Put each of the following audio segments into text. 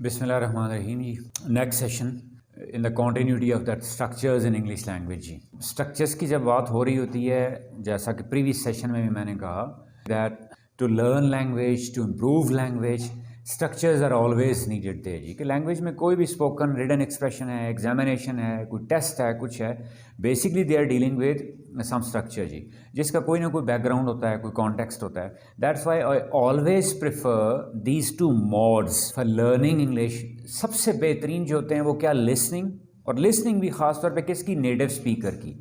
बिस्मिल्लाहिर्रहमानिर्रहीम जी। Next session in the continuity of that structures in English language जी। Structures की जब बात हो रही होती है, जैसा कि प्रीवियस सेशन में भी मैंने कहा that to learn language, to improve language, structures are always needed there जी। कि लैंग्वेज में कोई भी स्पोकन रिटन एक्सप्रेशन है, एग्जामिनेशन है, कोई टेस्ट है, कुछ है, basically they are dealing with some structure जी, जिसका कोई ना कोई बैकग्राउंड होता है, कोई कॉन्टेक्स्ट होता है। That's why I always prefer these two modes for learning English. सबसे बेहतरीन जो होते हैं वो क्या, लिसनिंग, और लिसनिंग भी ख़ासतौर पे किसकी, नेटिव स्पीकर की।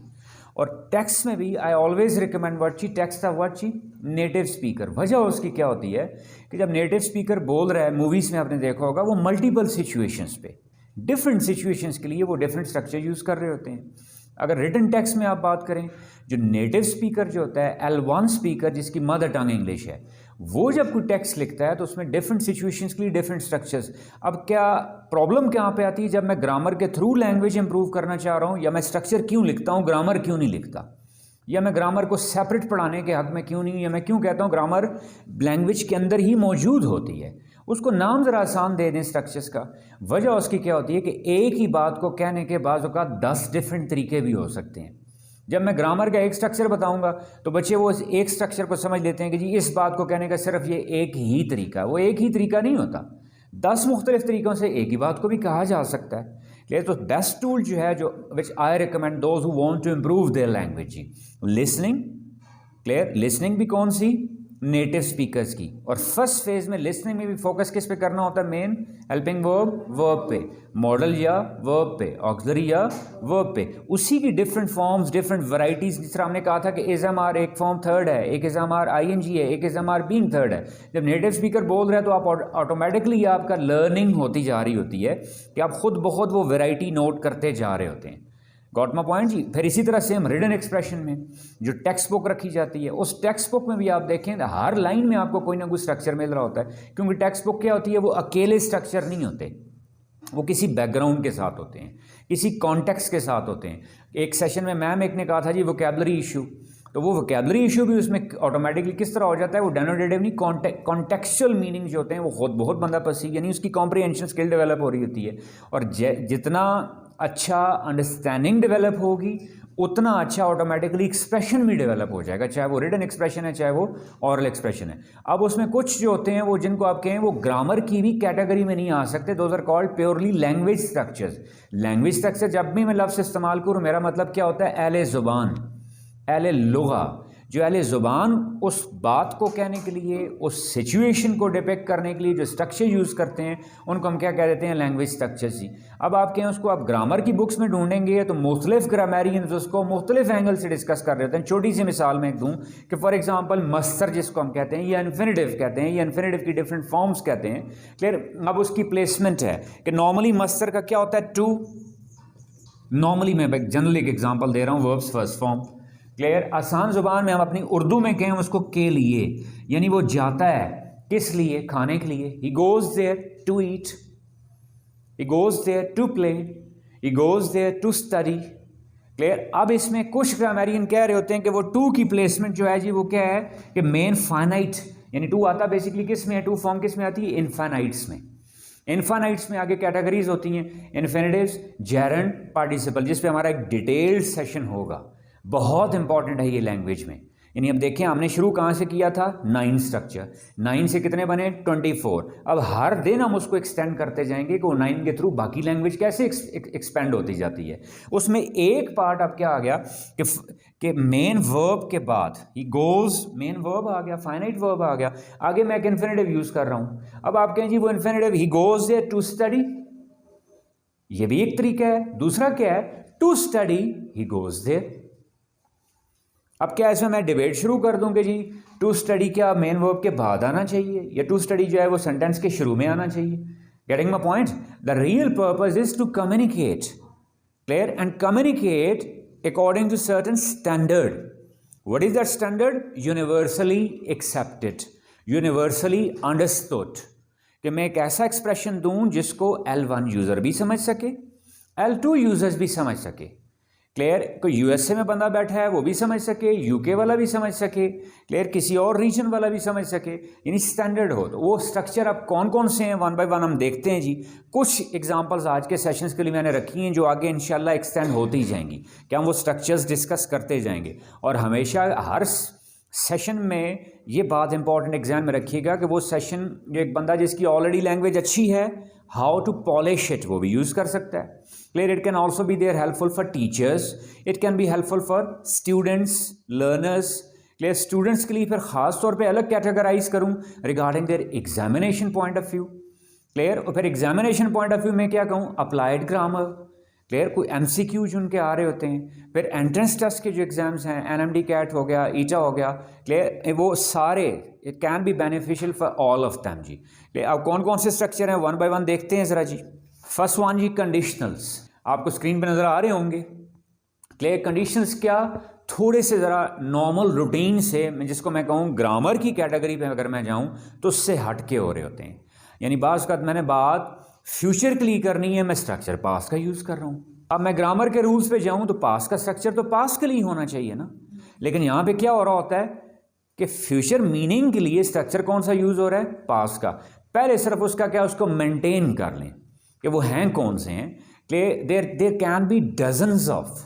और टेक्स्ट में भी आई ऑलवेज रिकमेंड वर्ड ची, टेक्स्ट ऑफ वर्ड ची, नेटिव स्पीकर। वजह उसकी क्या होती है कि जब नेटिव स्पीकर बोल रहा है, मूवीज़ में आपने देखा होगा, वो मल्टीपल सिचुएशंस पे, डिफरेंट सिचुएशंस के लिए वो डिफरेंट स्ट्रक्चर यूज़ कर रहे होते हैं। अगर रिटन टेक्स्ट में आप बात करें, जो नेटिव स्पीकर जो होता है, L1 स्पीकर जिसकी मदर टंग इंग्लिश है, वो जब कोई टेक्स्ट लिखता है तो उसमें डिफरेंट सिचुएशंस के लिए डिफरेंट स्ट्रक्चर्स। अब क्या प्रॉब्लम कहाँ पे आती है, जब मैं ग्रामर के थ्रू लैंग्वेज इंप्रूव करना चाह रहा हूँ, या मैं स्ट्रक्चर क्यों लिखता हूँ, ग्रामर क्यों नहीं लिखता, या मैं ग्रामर को सेपरेट पढ़ाने के हक में क्यों नहीं, या मैं क्यों कहता हूँ ग्रामर लैंग्वेज के अंदर ही मौजूद होती है, उसको नाम ज़रा आसान दे दें स्ट्रक्चर्स का। वजह उसकी क्या होती है कि एक ही बात को कहने के बाद का 10 डिफरेंट तरीके भी हो सकते हैं। जब मैं ग्रामर का एक स्ट्रक्चर बताऊंगा तो बच्चे वो एक स्ट्रक्चर को समझ लेते हैं कि जी इस बात को कहने का सिर्फ ये एक ही तरीका। वो एक ही तरीका नहीं होता, 10 मुख्तलिफ तरीक़ों से एक ही बात को भी कहा जा सकता है। लेकिन तो बेस्ट टूल जो है, जो which I recommend those who want to improve their language जी, लिसनिंग। क्लियर, लिसनिंग भी कौन सी, नेटिव स्पीकर्स की। और फर्स्ट फेज में लिसनिंग में भी फोकस किस पे करना होता है, मेन हेल्पिंग वर्ब, वर्ब पे, मॉडल या वर्ब पे, ऑक्सिलरी या वर्ब पे। उसी की डिफरेंट फॉर्म्स, डिफरेंट वैरायटीज। जिस तरह हमने कहा था कि इज एम आर एक फॉर्म थर्ड है, एक इज एम आर ING है, एक is am are being third है। जब नेटिव स्पीकर बोल रहे हैं तो आप ऑटोमेटिकली आपका लर्निंग होती जा रही होती है कि आप खुद बहुत वो वेराइटी नोट करते जा रहे होते हैं। गॉट माई पॉइंट जी। फिर इसी तरह सेम रिटन एक्सप्रेशन में जो टेक्स्ट बुक रखी जाती है, उस टेक्स्ट बुक में भी आप देखें हर लाइन में आपको कोई ना कोई स्ट्रक्चर मिल रहा होता है। क्योंकि टेक्स्ट बुक क्या होती है, वो अकेले स्ट्रक्चर नहीं होते, वो किसी बैकग्राउंड के साथ होते हैं, किसी कॉन्टेक्स्ट के साथ होते हैं। एक सेशन में मैम एक ने कहा था जी वोकैबुलरी इशू, तो वो वोकैबुलरी इशू भी उसमें ऑटोमेटिकली किस तरह हो जाता है, वो डेनोटेटिव नहीं, कॉन्टेक्चुअल मीनिंग जो होते हैं वो खुद बहुत बंदा पसी, यानी उसकी कॉम्प्रिहेंशन स्किल डेवलप हो रही होती है। और जितना अच्छा अंडरस्टैंडिंग डेवलप होगी उतना अच्छा ऑटोमेटिकली एक्सप्रेशन भी डेवलप हो जाएगा, चाहे वो रिटन एक्सप्रेशन है, चाहे वो ऑरल एक्सप्रेशन है। अब उसमें कुछ जो होते हैं वो, जिनको आप कहें वो ग्रामर की भी कैटेगरी में नहीं आ सकते, those are called purely language structures. Language structure जब भी मैं लफ्ज़ इस्तेमाल करूँ, मेरा मतलब क्या होता है, अहले ज़ुबान, अहले लुगा। जो अहले ज़ुबान उस बात को कहने के लिए, उस सिचुएशन को डिपेक्ट करने के लिए जो स्ट्रक्चर यूज़ करते हैं, उनको हम क्या कह देते हैं, लैंग्वेज स्ट्रक्चर्स जी। अब आप कहें उसको आप ग्रामर की बुक्स में ढूंढेंगे तो मुख्तलिफ ग्रामेरियंस उसको मुख्तलिफ एंगल से डिस्कस कर रहे होते हैं। छोटी सी मिसाल मैं दूँ कि फॉर एग्जाम्पल मस्तर जिसको हम कहते हैं, या इन्फिनिटिव कहते हैं, या इन्फिनिटिव की डिफरेंट फॉर्म्स कहते हैं। क्लियर, अब उसकी प्लेसमेंट है कि नॉर्मली मस्तर का क्या होता है, टू। नॉर्मली मैं जनरल एक एग्जाम्पल दे रहा हूँ, वर्ब्स फर्स्ट फॉर्म। क्लियर, आसान ज़ुबान में हम अपनी उर्दू में कहें उसको के लिए, यानी वो जाता है किस लिए, खाने के लिए। He goes there to eat, he goes there to play, he goes there to study. Clear, अब इसमें कुछ ग्रामेरियन कह रहे होते हैं कि वो टू की प्लेसमेंट जो है जी, वो क्या है कि मेन फाइनाइट, यानी टू आता बेसिकली किस में है, टू फॉर्म किस में आती है, इनफाइनाइट्स में। इनफाइनाइट्स में आगे कैटेगरीज होती हैं, इन्फिनिटिव्स, जेरेंड, पार्टिसिपल, जिस पे हमारा एक डिटेल्ड सेशन होगा। बहुत इंपॉर्टेंट है ये लैंग्वेज में। यानी अब देखें हमने शुरू कहाँ से किया था, 9 स्ट्रक्चर, 9 से कितने बने, 24। अब हर दिन हम उसको एक्सटेंड करते जाएंगे कि वो 9 के थ्रू बाकी लैंग्वेज कैसे एक्सपेंड होती जाती है। उसमें एक पार्ट अब क्या आ गया कि मेन वर्ब के बाद ही गोज, मेन वर्ब आ गया, फाइनाइट वर्ब आ गया, आगे मैं एक इन्फिनिटिव यूज कर रहा हूं। अब आप कहें जी वो infinitive, he goes there to study, ये भी एक तरीका है। दूसरा क्या है, to study he goes there. अब क्या इसमें मैं डिबेट शुरू कर दूं कि जी टू स्टडी क्या मेन वर्ब के बाद आना चाहिए, या टू स्टडी जो है वो सेंटेंस के शुरू में आना चाहिए। Getting my point, the real purpose is to communicate, clear, and communicate according to certain standard. What is that standard, universally accepted, universally understood, कि मैं एक ऐसा एक्सप्रेशन दूं जिसको L1 यूजर भी समझ सके, L2 यूजर्स भी समझ सके। क्लियर, कोई यूएसए में बंदा बैठा है वो भी समझ सके, यूके वाला भी समझ सके, क्लियर, किसी और रीजन वाला भी समझ सके, यानी स्टैंडर्ड हो। तो वो स्ट्रक्चर अब कौन कौन से हैं वन बाय वन हम देखते हैं जी। कुछ एग्जांपल्स आज के सेशंस के लिए मैंने रखी हैं जो आगे इंशाल्लाह एक्सटेंड होती जाएंगी, कि हम वो स्ट्रक्चर्स डिस्कस करते जाएंगे। और हमेशा हर सेशन में ये बात इंपॉर्टेंट एग्जाम में रखिएगा कि वो सेशन एक बंदा जिसकी ऑलरेडी लैंग्वेज अच्छी है, हाउ टू पॉलिश इट, वो भी यूज़ कर सकता है। Clear, it can also be there helpful for teachers, it can be helpful for students, learners. Clear, students के लिए फिर खास तौर पे अलग कैटेगराइज करूं regarding their examination point of view. Clear, और फिर एग्जामिनेशन पॉइंट ऑफ व्यू में क्या कहूँ, अप्लाइड ग्रामर। क्लियर, कोई एमसीक्यू जो उनके आ रहे होते हैं, फिर एंट्रेंस टेस्ट के जो एग्जाम्स हैं, एनएमडी कैट हो गया, ईटा हो गया। क्लियर, वो सारे it can be beneficial for all of them जी। अब कौन कौन से स्ट्रक्चर हैं वन बाय वन देखते हैं ज़रा जी। फर्स्ट वन जी, कंडीशनल्स, आपको स्क्रीन पर नज़र आ रहे होंगे। क्लियर, कंडीशनल्स क्या, थोड़े से ज़रा नॉर्मल रूटीन से, जिसको मैं कहूँ ग्रामर की कैटेगरी पे अगर मैं जाऊँ तो उससे हट के हो रहे होते हैं। यानी बाज़ का मैंने बात फ्यूचर के लिए करनी है, मैं स्ट्रक्चर पास का यूज़ कर रहा हूँ। अब मैं ग्रामर के रूल्स पे जाऊँ तो पास का स्ट्रक्चर तो पास के लिए होना चाहिए ना। लेकिन यहाँ पे क्या हो रहा होता है कि फ्यूचर मीनिंग के लिए स्ट्रक्चर कौन सा यूज़ हो रहा है, पास का। पहले सिर्फ उसका क्या, उसको मेंटेन कर लें कि वो हैं कौन से हैं। There can be dozens of,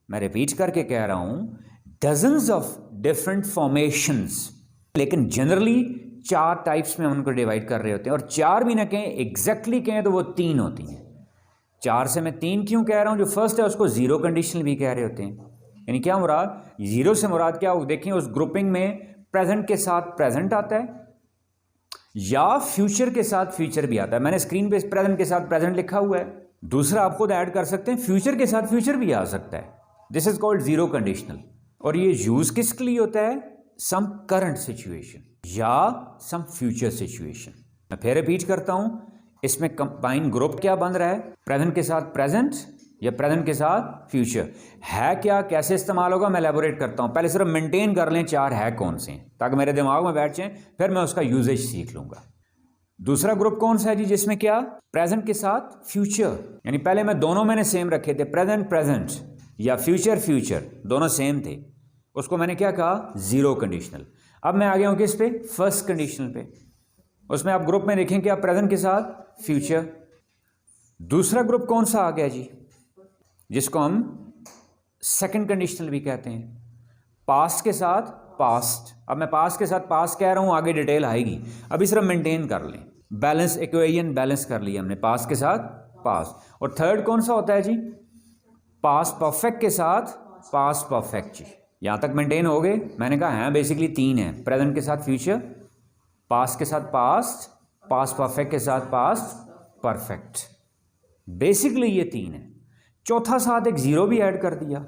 मैं रिपीट करके कह रहा हूँ, डजन्स ऑफ डिफरेंट फॉर्मेशंस, लेकिन जनरली 4 टाइप्स में हम उनको डिवाइड कर रहे होते हैं। और 4 भी ना कहें, एग्जैक्टली कहें तो वो 3 होती हैं। 4 से मैं 3 क्यों कह रहा हूँ, जो फर्स्ट है उसको जीरो कंडीशनल भी कह रहे होते हैं। यानी क्या मुराद, जीरो से मुराद क्या हो, देखिए उस ग्रुपिंग में प्रेजेंट के साथ प्रेजेंट आता है या फ्यूचर के साथ फ्यूचर भी आता है। मैंने स्क्रीन पे प्रेजेंट के साथ प्रेजेंट लिखा हुआ है, दूसरा आप खुद ऐड कर सकते हैं, फ्यूचर के साथ फ्यूचर भी आ सकता है। This is called zero conditional. और ये यूज किसके लिए होता है, सम करंट सिचुएशन या सम फ्यूचर सिचुएशन। मैं फिर रिपीट करता हूं, इसमें कंबाइन ग्रुप क्या बन रहा है, प्रेजेंट के साथ प्रेजेंट या प्रेजेंट के साथ फ्यूचर है क्या, कैसे इस्तेमाल होगा मैं एलैबोरेट करता हूं। पहले सिर्फ मेंटेन कर लें 4 है कौन से, ताकि मेरे दिमाग में बैठ जाए, फिर मैं उसका यूजेज सीख लूंगा। दूसरा ग्रुप कौन सा है जी, जिसमें क्या, प्रेजेंट के साथ फ्यूचर। यानी पहले मैं दोनों मैंने सेम रखे थे, प्रेजेंट प्रेजेंट या फ्यूचर फ्यूचर, दोनों सेम थे। उसको मैंने क्या कहा, जीरो कंडीशनल। अब मैं आ गया हूं किस पे, फर्स्ट कंडीशनल पे। उसमें आप ग्रुप में देखें क्या, प्रेजेंट के साथ फ्यूचर। दूसरा ग्रुप कौन सा आ गया जी, जिसको हम सेकंड कंडीशनल भी कहते हैं, पास्ट के साथ पास्ट। अब मैं पास्ट के साथ पास्ट कह रहा हूं, आगे डिटेल आएगी, अभी सिर्फ मेंटेन कर लें, बैलेंस इक्वेशन बैलेंस कर लिया हमने पास्ट के साथ पास्ट। और थर्ड कौन सा होता है जी, पास्ट परफेक्ट के साथ पास्ट परफेक्ट जी। यहां तक मेंटेन हो गए, मैंने कहा है बेसिकली 3 है, प्रेजेंट के साथ फ्यूचर, पास्ट के साथ पास्ट, पास्ट परफेक्ट के साथ पास्ट परफेक्ट। बेसिकली ये 3 है। चौथा साथ एक जीरो भी ऐड कर दिया।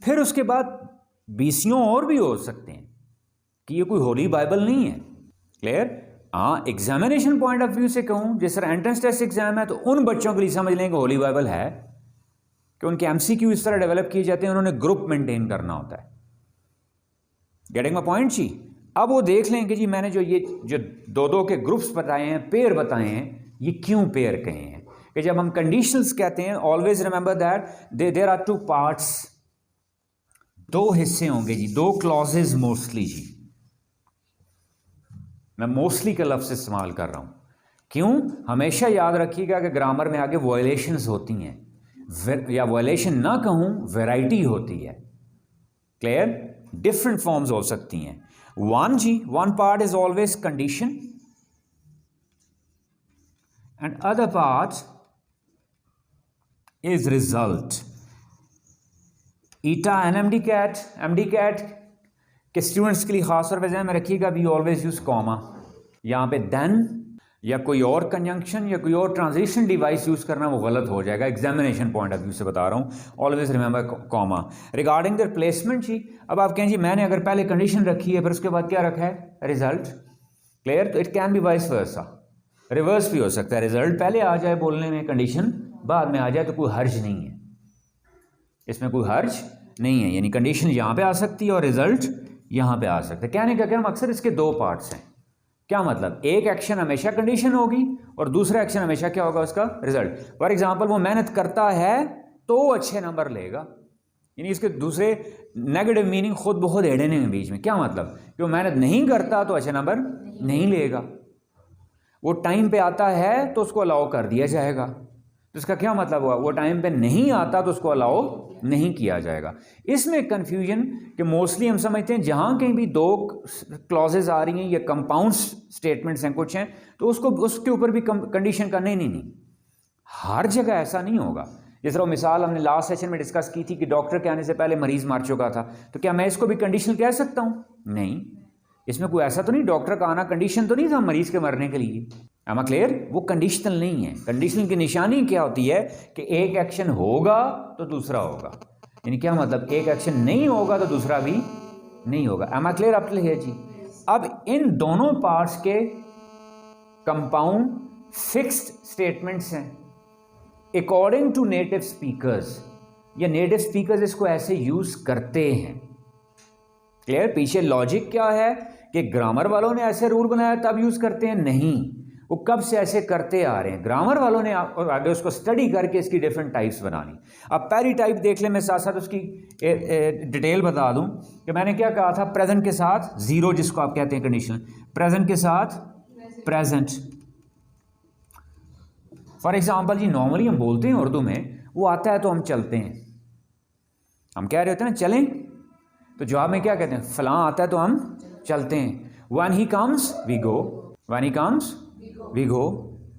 फिर उसके बाद बीसियों और भी हो सकते हैं, कि ये कोई होली बाइबल नहीं है। क्लियर, हाँ एग्जामिनेशन पॉइंट ऑफ व्यू से कहूं, जिस तरह एंट्रेंस टेस्ट एग्जाम है, तो उन बच्चों के लिए समझ लें कि होली बाइबल है, कि उनके एमसीक्यू इस तरह डेवलप किए जाते हैं, उन्होंने ग्रुप मेंटेन करना होता है। गेटिंग माय पॉइंट जी। अब वो देख लें कि जी मैंने जो ये जो 2-2 के ग्रुप्स बताए हैं, पेयर बताए हैं, ये क्यों पेयर कहे हैं, कि जब हम कंडीशनल्स कहते हैं, always remember that there are 2 parts, 2 हिस्से होंगे जी, 2 क्लॉजेज मोस्टली जी। मैं मोस्टली का लफ्ज इस्तेमाल कर रहा हूं, क्यों, हमेशा याद रखिएगा कि ग्रामर में आगे वायलेशंस होती हैं, या वायलेशन ना कहूं, वैरायटी होती है। क्लियर, डिफरेंट फॉर्म्स हो सकती हैं। one part is always condition and other part is result. ETA and MD CAT के स्टूडेंट्स के लिए खास तौर पर ध्यान में रखिएगा, वी ऑलवेज यूज कॉमा। यहाँ पे देन या कोई और कंजंक्शन या कोई और ट्रांजिशन डिवाइस यूज करना वो गलत हो जाएगा, एग्जामिनेशन पॉइंट ऑफ व्यू से बता रहा हूँ। Always remember comma. Regarding their placement जी, अब आप कहें जी मैंने अगर पहले कंडीशन रखी है, फिर उसके बाद क्या रखा है, रिजल्ट। क्लियर, तो it can B vice versa, reverse भी हो सकता है, रिजल्ट पहले आ जाए बोलने में, कंडीशन बाद में आ जाए, तो कोई हर्ज नहीं है, इसमें कोई हर्ज नहीं है। यानी कंडीशन यहाँ पे आ सकती है और रिजल्ट यहाँ पे आ सकता है। कहने का क्या, अक्सर इसके 2 पार्ट्स हैं। क्या मतलब, एक एक्शन हमेशा कंडीशन होगी और दूसरा एक्शन हमेशा क्या होगा, उसका रिजल्ट। फॉर एग्जांपल वो मेहनत करता है तो अच्छे नंबर लेगा, यानी इसके दूसरे नेगेटिव मीनिंग खुद ब खुद हिडन है बीच में। क्या मतलब कि वो मेहनत नहीं करता तो अच्छा नंबर नहीं लेगा, वो टाइम पे आता है तो उसको अलाउ कर दिया जाएगा। तो इसका क्या मतलब हुआ, वो टाइम पे नहीं आता तो उसको अलाउ नहीं किया जाएगा। इसमें कन्फ्यूजन कि मोस्टली हम समझते हैं जहाँ कहीं भी दो क्लॉजेज आ रही हैं या कंपाउंड स्टेटमेंट्स हैं कुछ हैं तो उसको उसके ऊपर भी कंडीशन का नहीं, हर जगह ऐसा नहीं होगा। जिस तरह मिसाल हमने लास्ट सेशन में डिस्कस की थी कि डॉक्टर के आने से पहले मरीज मर चुका था, तो क्या मैं इसको भी कंडीशनल कह सकता हूँ? नहीं, इसमें कोई ऐसा तो नहीं, डॉक्टर का आना कंडीशन तो नहीं था मरीज के मरने के लिए। Am I clear? वो कंडीशनल नहीं है। कंडीशनल की निशानी क्या होती है कि एक एक्शन होगा तो दूसरा होगा, यानी क्या मतलब, एक एक्शन नहीं होगा तो दूसरा भी नहीं होगा। Am I clear up till here जी? अब इन दोनों पार्ट्स के कंपाउंड फिक्स्ड स्टेटमेंट्स हैं अकॉर्डिंग टू नेटिव स्पीकर्स, या नेटिव स्पीकर्स इसको ऐसे यूज करते हैं। क्लियर? पीछे लॉजिक क्या है कि ग्रामर वालों ने ऐसे रूल बनाया तब यूज करते हैं? नहीं, वो कब से ऐसे करते आ रहे हैं, ग्रामर वालों ने आगे उसको स्टडी करके इसकी डिफरेंट टाइप्स बनानी। अब पहली टाइप देख ले, मैं साथ साथ उसकी डिटेल बता दूं कि मैंने क्या कहा था, प्रेजेंट के साथ जीरो, जिसको आप कहते हैं कंडीशनल, प्रेजेंट के साथ प्रेजेंट। फॉर एग्जाम्पल जी, नॉर्मली हम बोलते हैं उर्दू में, वो आता है तो हम चलते हैं, हम कह रहे होते हैं ना चलें, तो जवाब में क्या कहते हैं, फलां आता है तो हम चलते हैं। When he comes we go, when he comes we go,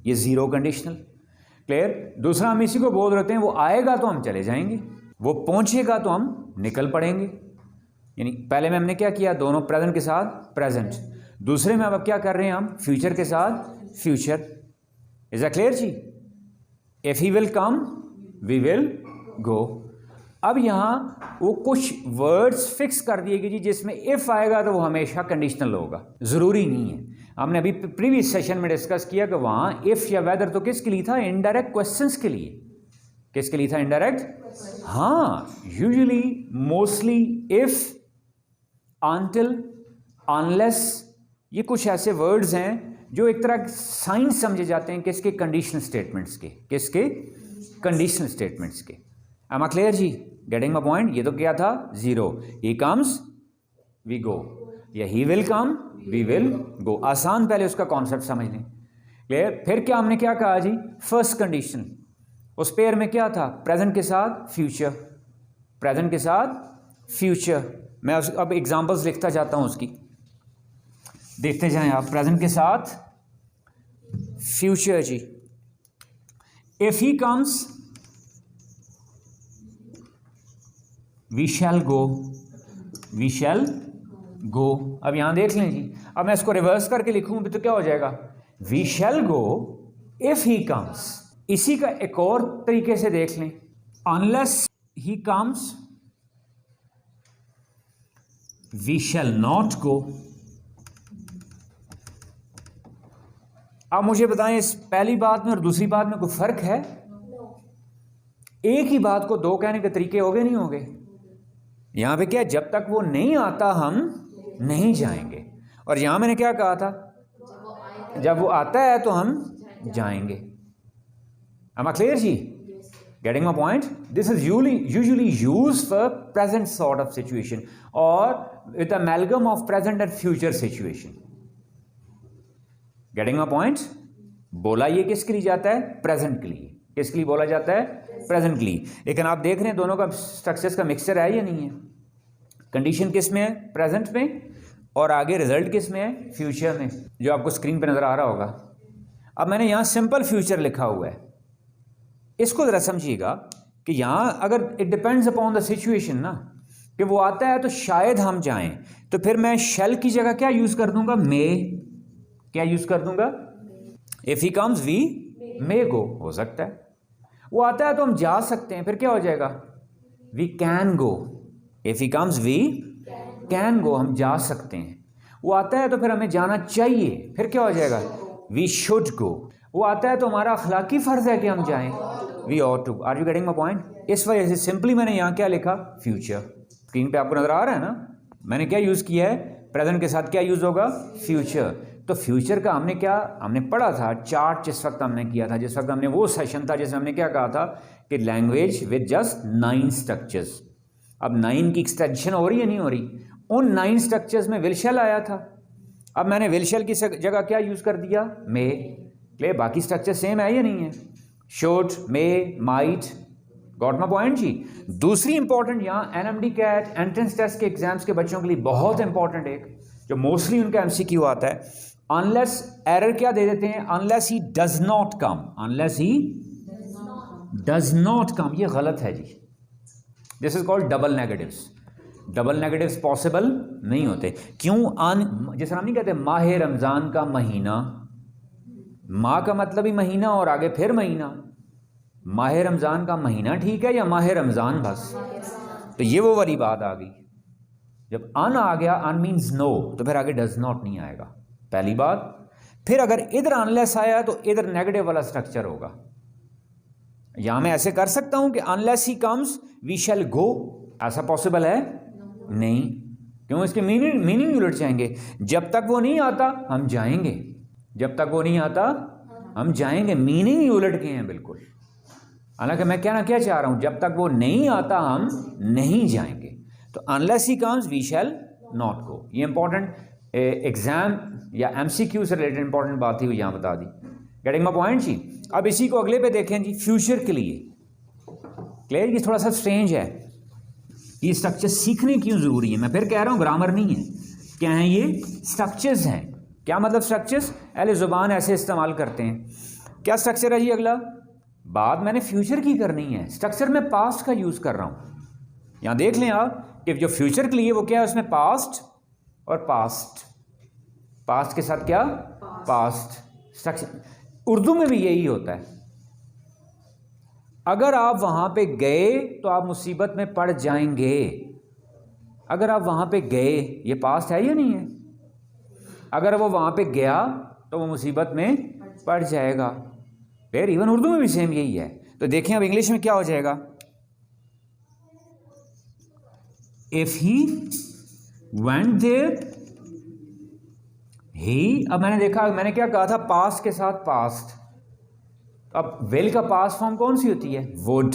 ये जीरो कंडीशनल। क्लियर? दूसरा हम इसी को बोल रहे हैं, वो आएगा तो हम चले जाएंगे, वो पहुंचेगा तो हम निकल पड़ेंगे। यानी पहले में हमने क्या किया, दोनों प्रेजेंट के साथ प्रेजेंट, दूसरे में अब क्या कर रहे हैं हम, फ्यूचर के साथ फ्यूचर। इज दैट क्लियर जी? If he will come we will go. अब यहाँ वो कुछ वर्ड्स फिक्स कर दिए गए जी, जिसमें इफ आएगा तो वो हमेशा कंडीशनल होगा, जरूरी नहीं है। हमने अभी प्रीवियस सेशन में डिस्कस किया कि वहां इफ या वेदर तो किसके लिए था, इनडायरेक्ट क्वेश्चंस के लिए। किसके लिए था, इनडायरेक्ट? हाँ, usually mostly if, until, unless, ये कुछ ऐसे वर्ड्स हैं जो एक तरह साइन समझे जाते हैं किसके, कंडीशनल स्टेटमेंट्स के, किसके, कंडीशनल स्टेटमेंट्स के। एम आई क्लियर जी? Getting my point? ये तो क्या था, zero, he comes we go, या he will come we will go. आसान, पहले उसका कॉन्सेप्ट समझ लें। क्लियर? फिर क्या हमने क्या कहा जी, फर्स्ट कंडीशन, उस पेयर में क्या था, प्रेजेंट के साथ फ्यूचर, प्रेजेंट के साथ फ्यूचर। मैं अब एग्जांपल्स लिखता जाता हूं उसकी, देखते जाएं आप। प्रेजेंट के साथ फ्यूचर जी, if he comes we shall go, we shall go. अब यहां देख लें जी, अब मैं इसको रिवर्स करके लिखूं तो क्या हो जाएगा, we shall go if he comes. इसी का एक और तरीके से देख लें, unless he comes we shall not go. अब मुझे बताएं, इस पहली बात में और दूसरी बात में कोई फर्क है? एक ही बात को दो कहने के तरीके हो गए, नहीं हो गए? यहां पे क्या, जब तक वो नहीं आता हम नहीं जाएंगे, और यहां मैंने क्या कहा था, जब वो आता है तो हम जाएंगे। Am I clear जी? Getting my point? This is usually used for present sort of situation or with amalgam of present and future situation. Getting my point? बोला ये किसके लिए जाता है, प्रेजेंट के लिए। किसके लिए बोला जाता है, प्रेजेंट के लिए। लेकिन आप देख रहे हैं दोनों का स्ट्रक्चर्स का मिक्सचर है या नहीं है? कंडीशन किस में है, प्रेजेंट में, और आगे रिजल्ट किस में है, फ्यूचर में, जो आपको स्क्रीन पे नजर आ रहा होगा। अब मैंने यहां सिंपल फ्यूचर लिखा हुआ है, इसको जरा समझिएगा कि यहां अगर it depends upon the situation ना, कि वो आता है तो शायद हम जाएं, तो फिर मैं शेल की जगह क्या यूज कर दूंगा, मे। क्या यूज कर दूंगा, if he comes we may go. हो सकता है वो आता है तो हम जा सकते हैं, फिर क्या हो जाएगा, we can go. If he comes we can go, हम जा सकते हैं। वो आता है तो फिर हमें जाना चाहिए, फिर क्या हो जाएगा, वी शुड गो। वो आता है तो हमारा अखलाकी फर्ज है कि हम जाएं, we ought to. Are you getting my point? इस वजह से सिंपली मैंने यहां क्या लिखा, फ्यूचर। स्क्रीन पे आपको नजर आ रहा है ना, मैंने क्या यूज किया है, प्रेजेंट के साथ क्या यूज होगा, फ्यूचर। तो फ्यूचर का हमने पढ़ा था चार्ट, जिस वक्त हमने किया था, जिस वक्त हमने वो सेशन था जिसमें हमने क्या कहा था कि लैंग्वेज विद जस्ट 9 स्ट्रक्चर्स, अब 9 की एक्सटेंशन हो रही है नहीं हो रही? उन 9 स्ट्रक्चर्स में विल शैल आया था, अब मैंने विल शैल की जगह क्या यूज़ कर दिया? मे। क्लियर? बाकी स्ट्रक्चर सेम है या नहीं है? Should, may, might. Got my point जी? दूसरी इंपॉर्टेंट यहाँ एनएमडी कैट एंट्रेंस टेस्ट के एग्जाम्स के बच्चों के लिए बहुत इंपॉर्टेंट एक जो मोस्टली उनका एमसीक्यू आता है, अनलेस एरर क्या दे देते हैं? Unless he does not come, unless he does not come. ये गलत है जी। This is called double negatives. Double negatives possible नहीं होते। क्यों? जैसे हम नहीं कहते माह रमज़ान का महीना, माह का मतलब ही महीना और आगे फिर महीना। माह रमज़ान का महीना ठीक है या माह रमज़ान बस? तो ये वो वाली बात आ गई। जब अन आ गया, अन मीन्स नो, तो फिर आगे डज नॉट नहीं आएगा, पहली बात। फिर अगर इधर अनलेस आया तो इधर नेगेटिव वाला स्ट्रक्चर होगा। यहां मैं ऐसे कर सकता हूं कि unless he comes we shall go, ऐसा पॉसिबल है? नहीं। क्यों? इसके मीनिंग उलट जाएंगे। जब तक वो नहीं आता हम जाएंगे, जब तक वो नहीं आता हम जाएंगे, मीनिंग ही उलट के हैं बिल्कुल। हालांकि मैं कहना क्या चाह रहा हूं, जब तक वो नहीं आता हम नहीं जाएंगे। तो unless he comes we shall not go. ये इंपॉर्टेंट एग्जाम या एमसीक्यू से रिलेटेड इंपॉर्टेंट बात थी, वो यहां बता दी। गेटिंग माय पॉइंट जी? अब इसी को अगले पे देखें जी, फ्यूचर के लिए। क्लियर? ये थोड़ा सा स्ट्रेंज है, ये स्ट्रक्चर सीखने क्यों जरूरी है? मैं फिर कह रहा हूं ग्रामर नहीं है, क्या है ये? स्ट्रक्चर्स हैं। क्या मतलब स्ट्रक्चर्स? अहले ज़ुबान ऐसे इस्तेमाल करते हैं। क्या स्ट्रक्चर है जी? अगला बात मैंने फ्यूचर की करनी है, स्ट्रक्चर में पास्ट का यूज कर रहा हूं। यहां देख लें आप कि जो फ्यूचर के लिए वो क्या है, उसमें पास्ट और पास्ट, पास्ट के साथ क्या? Past structure. उर्दू में भी यही होता है। अगर आप वहां पे गए तो आप मुसीबत में पड़ जाएंगे। अगर आप वहां पे गए, ये पास्ट है या नहीं है? अगर वो वहां पे गया तो वो मुसीबत में पड़ जाएगा। फिर इवन उर्दू में भी सेम यही है। तो देखें अब इंग्लिश में क्या हो जाएगा? इफ ही वेंट देयर, ही, अब मैंने देखा, मैंने क्या कहा था? पास्ट के साथ पास्ट। अब विल का पास्ट फॉर्म कौन सी होती है? वुड।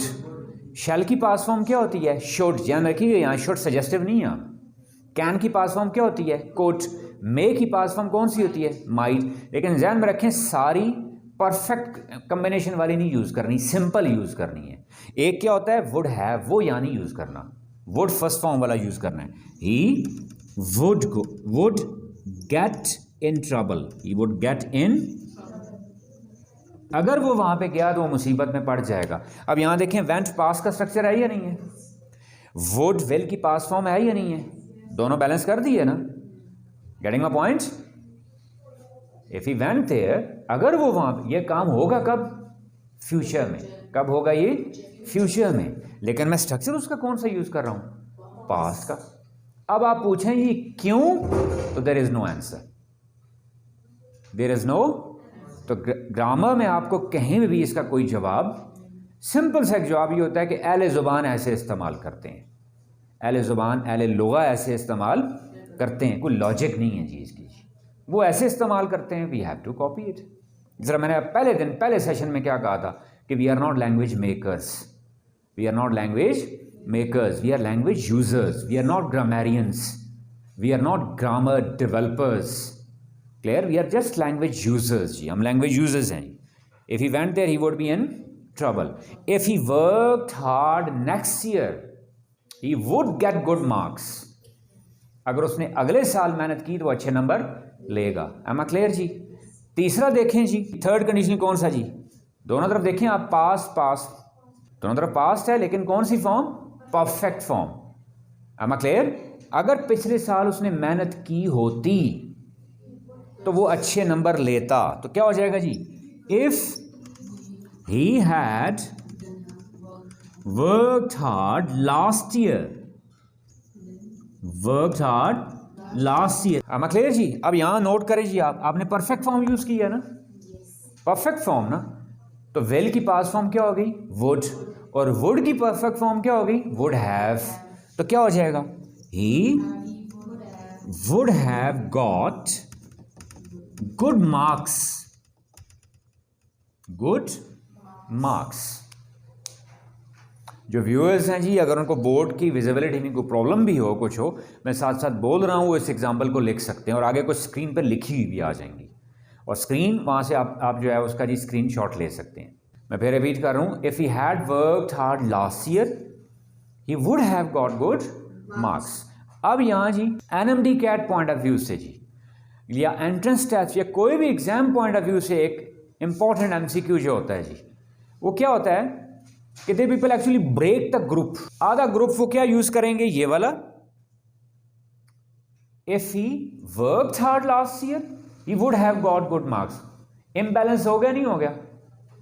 शैल की पास्ट फॉर्म क्या होती है? शुड। ध्यान रखिए यहाँ शुड सजेस्टिव नहीं है। कैन की पास्ट फॉर्म क्या होती है? कुड। मे की पास्ट फॉर्म कौन सी होती है? माइट। लेकिन ध्यान में रखें, सारी परफेक्ट कॉम्बिनेशन वाली नहीं यूज करनी, सिंपल यूज करनी है। एक क्या होता है? वुड हैव, वो यानी यूज करना, वुड फर्स्ट फॉर्म वाला यूज करना है। He would go, would get in trouble, he would get in. अगर वो वहां पे गया तो वो मुसीबत में पड़ जाएगा। अब यहां देखें, वेंट पास्ट का स्ट्रक्चर है या नहीं है? वुड विल की पास्ट फॉर्म है या नहीं है? दोनों बैलेंस कर दिए ना? Getting my point? If he went there, अगर वो वहां, ये काम होगा कब? फ्यूचर में। कब होगा ये? फ्यूचर में। लेकिन मैं स्ट्रक्चर उसका कौन सा यूज कर रहा हूं? पास्ट का। अब आप पूछें ये क्यों, तो there is no answer, there is no. तो ग्रामर में आपको कहीं भी इसका कोई जवाब, सिंपल सा एक जवाब ये होता है कि अहले ज़ुबान ऐसे इस्तेमाल करते हैं, अहले ज़ुबान अहले लुगा ऐसे इस्तेमाल करते हैं। कोई लॉजिक नहीं है जी इसकी, वो ऐसे इस्तेमाल करते हैं, we have to copy it. जरा मैंने पहले दिन पहले सेशन में क्या कहा था कि we are not language makers, we are not language makers, we are language users, we are not grammarians, we are not grammar developers. Clear? We are just language users जी, हम लैंग्वेज यूजर्स हैं। If he went there he would be in trouble. If he worked hard next year he would get good marks. अगर उसने अगले साल मेहनत की तो अच्छे नंबर लेगा। एम आई क्लियर जी? तीसरा देखें जी, थर्ड कंडीशन कौन सा जी? दोनों तरफ देखें आप, पास्ट पास्ट, दोनों तरफ पास्ट है, लेकिन कौन सी form? Perfect form. Am I clear? अगर पिछले साल उसने मेहनत की होती तो वो अच्छे नंबर लेता, तो क्या हो जाएगा जी? If he had worked hard last year, worked hard last year. am I clear जी? अब यहां नोट करें जी, आपने परफेक्ट फॉर्म यूज किया ना, परफेक्ट फॉर्म ना, तो वेल की पास्ट फॉर्म क्या हो गई? वुड। और वुड की परफेक्ट फॉर्म क्या हो गई? Would have. तो क्या हो जाएगा? ही would have got good marks, good marks. जो व्यूअर्स हैं जी, अगर उनको बोर्ड की विजिबिलिटी में कोई प्रॉब्लम भी हो, कुछ हो, मैं साथ साथ बोल रहा हूँ, वो इस एग्जाम्पल को लिख सकते हैं और आगे कुछ स्क्रीन पर लिखी हुई भी आ जाएंगी और स्क्रीन वहाँ से आप जो है उसका जी स्क्रीन शॉट ले सकते हैं। मैं फिर रिपीट कर रहा हूँ, if he had worked hard last year he would have got good marks. अब यहाँ जी NMD CAT point of view से जी, या एंट्रेंस टेस्ट या कोई भी एग्जाम पॉइंट ऑफ व्यू से एक इंपॉर्टेंट MCQ जो होता है जी, वो क्या होता है कि they people actually break the group. आधा ग्रुप वो क्या यूज करेंगे, ये वाला, if he worked hard last year he would have got good marks. Imbalance हो गया, नहीं हो गया?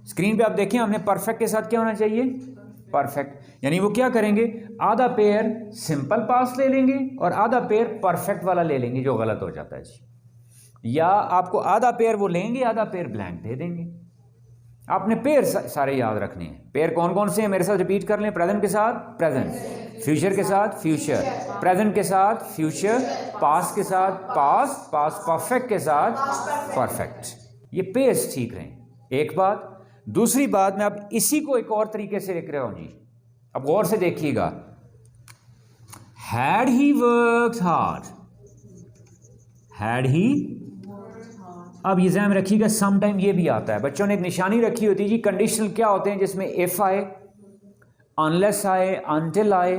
स्क्रीन पे आप देखें, हमने परफेक्ट के साथ क्या होना चाहिए, परफेक्ट। यानी वो क्या करेंगे, आधा पेयर सिंपल पास ले लेंगे और आधा पेयर परफेक्ट वाला ले लेंगे जो गलत हो जाता है जी, या आपको आधा पेयर वो लेंगे, आधा पेयर ब्लैंक दे देंगे। आपने पेयर सारे याद रखने हैं। पेयर कौन कौन से हैं, मेरे साथ रिपीट कर लें। प्रेजेंट के साथ प्रेजेंट, फ्यूचर के साथ फ्यूचर, प्रेजेंट के साथ फ्यूचर, पास्ट के साथ पास्ट, पास्ट परफेक्ट के साथ परफेक्ट। ये पेयर्स ठीक रहें। एक बात। दूसरी बात, मैं अब इसी को एक और तरीके से लिख रहा हूं जी, अब गौर से देखिएगा। Had he worked hard, had he, अब ये ध्यान रखिएगा, सम टाइम ये भी आता है, बच्चों ने एक निशानी रखी होती है जी, कंडीशनल क्या होते हैं जिसमें इफ आए, अनलेस आए, अनटिल आए,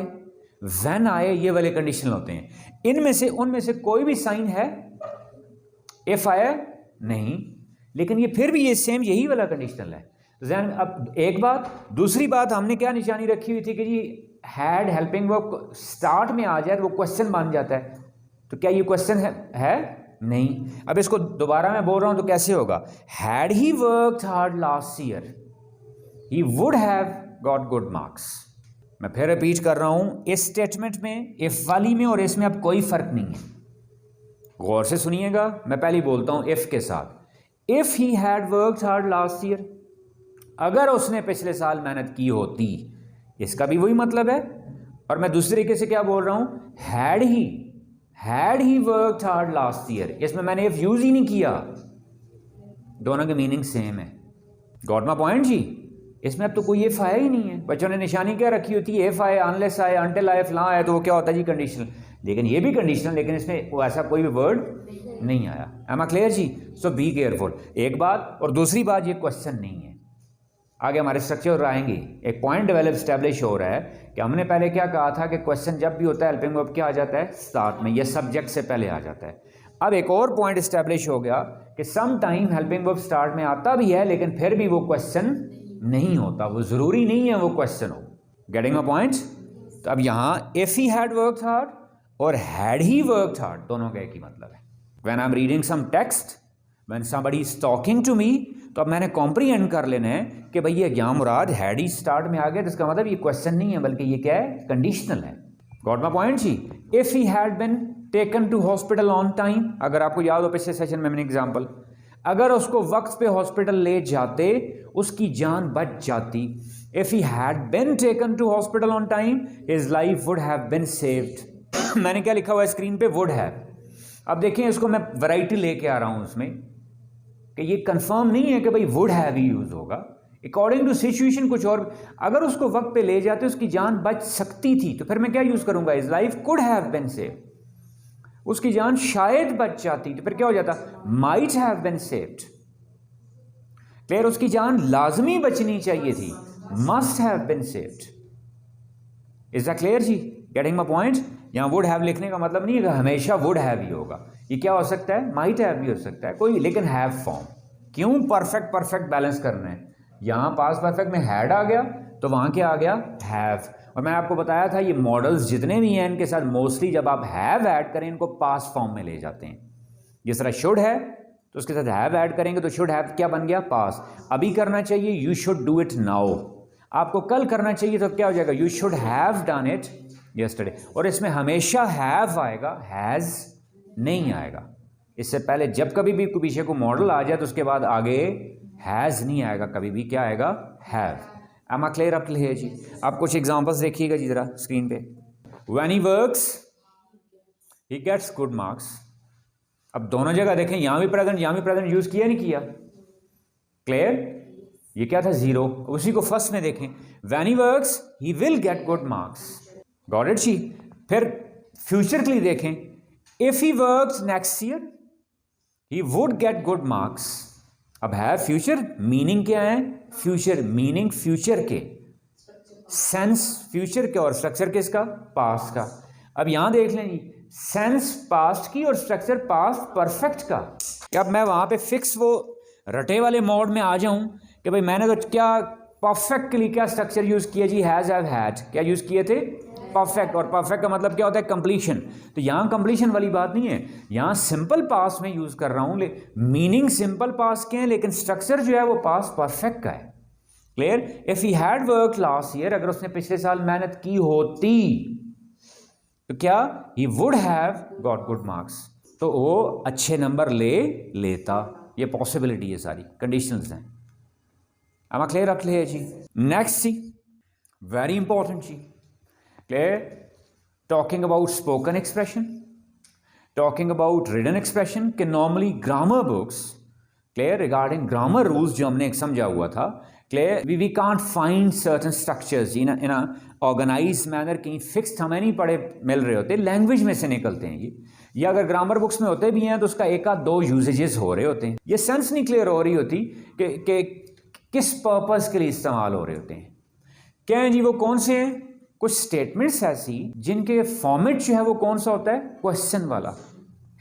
व्हेन आए, ये वाले कंडीशनल होते हैं। इनमें से उनमें से कोई भी साइन है, इफ आए नहीं, लेकिन ये फिर भी ये सेम यही वाला कंडीशनल है। तो ध्यान, अब एक बात। दूसरी बात, हमने क्या निशानी रखी हुई थी कि जी हैड हेल्पिंग वर्ब स्टार्ट में आ जाए तो वो क्वेश्चन बन जाता है। तो क्या ये क्वेश्चन है? नहीं। अब इसको दोबारा मैं बोल रहा हूं तो कैसे होगा, had he worked hard last year he would have got good marks. मैं फिर रिपीट कर रहा हूं, इस स्टेटमेंट में, इफ वाली में और इसमें अब कोई फर्क नहीं है। गौर से सुनिएगा, मैं पहले बोलता हूं इफ के साथ। If he had worked hard last year, अगर उसने पिछले साल मेहनत की होती, इसका भी वही मतलब है। और मैं दूसरे तरीके से क्या बोल रहा हूं, had he worked hard last year, इसमें मैंने इफ यूज ही नहीं किया, दोनों के मीनिंग सेम है। गॉट माय पॉइंट जी? इसमें अब तो कोई इफ आया ही नहीं है। बच्चों ने निशानी क्या रखी होती है, इफ आए, अनलेस आए, अनटिल आए, फलां आए, तो वो क्या होता है जी, कंडीशनल। लेकिन ये भी कंडीशनल, लेकिन इसमें वो ऐसा कोई भी वर्ड नहीं आया। एम आई क्लियर जी? So be careful. एक बात। और दूसरी बात, ये क्वेश्चन नहीं है। आगे हमारे स्ट्रक्चर आएंगे, एक पॉइंट डेवलप स्टैब्लिश हो रहा है कि हमने पहले क्या कहा था कि क्वेश्चन जब भी होता है हेल्पिंग वर्ब क्या आ जाता है, स्टार्ट में, यह सब्जेक्ट से पहले आ जाता है। अब एक और पॉइंट स्टैब्लिश हो गया कि some time helping verb start में आता भी है, लेकिन फिर भी वो क्वेश्चन नहीं होता, वो जरूरी नहीं है वो क्वेश्चन हो। Getting my point? तो अब यहाँ if he had worked hard और हैड ही वर्कड हार्ड, दोनों का एक ही मतलब है। When I am reading some text, when somebody is talking to me, तो अब मैंने कॉम्प्रीहेंड कर लेना है कि भाई ये क्या मुराद, हैड ही स्टार्ट में आ गया, तो इसका मतलब ये क्वेश्चन नहीं है, बल्कि ये क्या है, कंडीशनल है। गॉट माय पॉइंट जी? If he had been taken to hospital on time, अगर आपको याद हो पिछले सेशन में मैंने एग्जांपल, अगर उसको वक्त पे हॉस्पिटल ले जाते उसकी जान बच जाती। If he had been taken to hospital on time his life would have been saved. मैंने क्या लिखा हुआ है स्क्रीन पे, वुड हैव। अब देखें, इसको मैं वैरायटी लेके आ रहा हूं उसमें कि ये कंफर्म नहीं है कि भाई वुड हैव ही यूज होगा, अकॉर्डिंग टू सिचुएशन कुछ और। अगर उसको वक्त पे ले जाते उसकी जान बच सकती थी, तो फिर मैं क्या यूज करूंगा, his life could have been saved. उसकी जान शायद बच जाती तो फिर क्या हो जाता, might have been saved. Clear? उसकी जान लाजमी बचनी चाहिए थी, must have been saved. Is that clear जी? Getting my point? यहां वुड हैव लिखने का मतलब नहीं है कि हमेशा वुड हैव ही होगा, ये क्या हो सकता है, माइट हैव भी हो सकता है कोई, लेकिन हैव फॉर्म। क्यों? परफेक्ट बैलेंस करना है। यहां पास परफेक्ट में हैड आ गया तो वहां क्या आ गया, हैव। और मैं आपको बताया था ये मॉडल्स जितने भी हैं इनके साथ मोस्टली जब आप हैव ऐड करें इनको पास फॉर्म में ले जाते हैं। जिस तरह शुड है तो उसके साथ हैव ऐड करेंगे तो शुड हैव क्या बन गया, पास। अभी करना चाहिए you should do it now, आपको कल करना चाहिए तो क्या हो जाएगा, you should have done it yesterday. और इसमें हमेशा हैव आएगा, हैज नहीं आएगा। इससे पहले जब कभी भी पीछे को मॉडल आ जाए तो उसके बाद आगे हैज नहीं आएगा, कभी भी क्या आएगा, have. Am I clear up है जी? आप कुछ एग्जांपल्स देखिएगा जी जरा स्क्रीन पे। When he works he gets good marks. अब दोनों जगह देखें, यहां भी प्रेजेंट यूज किया नहीं किया? क्लियर? ये क्या था 0, उसी को फर्स्ट में देखें, when he works he will get good marks, got it जी। फिर फ्यूचर के लिए देखें, if he works next year he would get good marks. अब है फ्यूचर, मीनिंग क्या है, फ्यूचर मीनिंग फ्यूचर के, सेंस फ्यूचर के और स्ट्रक्चर किसका, पास्ट का। अब यहां देख लें जी, सेंस पास्ट की और स्ट्रक्चर पास्ट परफेक्ट का। अब मैं वहां पे फिक्स वो रटे वाले मोड में आ जाऊं कि भाई मैंने तो क्या परफेक्टली क्या स्ट्रक्चर यूज किया जी, हैज हैव हैड, क्या यूज किए थे, परफेक्ट। और परफेक्ट का मतलब क्या होता है, कंप्लीशन। तो यहां कंप्लीशन वाली बात नहीं है, यहां सिंपल पास्ट में यूज कर रहा हूं, मीनिंग सिंपल पास्ट के हैं लेकिन स्ट्रक्चर जो है वो पास्ट परफेक्ट का है। Clear. If he had work last year, अगर उसने पिछले साल मेहनत की होती तो क्या, ही would have got good marks, तो वो अच्छे नंबर लेता। ये पॉसिबिलिटी है, सारी कंडीशंस हैं। am I clear up clear जी। नेक्स्ट जी, वेरी इंपॉर्टेंट जी, clear, talking about spoken expression, talking about written expression के normally grammar books, clear, regarding grammar rules जो हमने एक समझा हुआ था, clear, we can't find certain structures in a organise manner, कहीं फिक्स्ड हमें नहीं पढ़े मिल रहे होते, लैंग्वेज में से निकलते हैं ये, या अगर ग्रामर बुक्स में होते भी हैं तो उसका एक आध दो यूजेजेस हो रहे होते हैं, ये सेंस नहीं क्लियर हो रही होती कि किस पर्पस के लिए इस्तेमाल हो रहे होते हैं। क्या है जी, वो कौन से हैं, कुछ स्टेटमेंट्स ऐसी जिनके फॉर्मेट जो है वो कौन सा होता है, क्वेश्चन वाला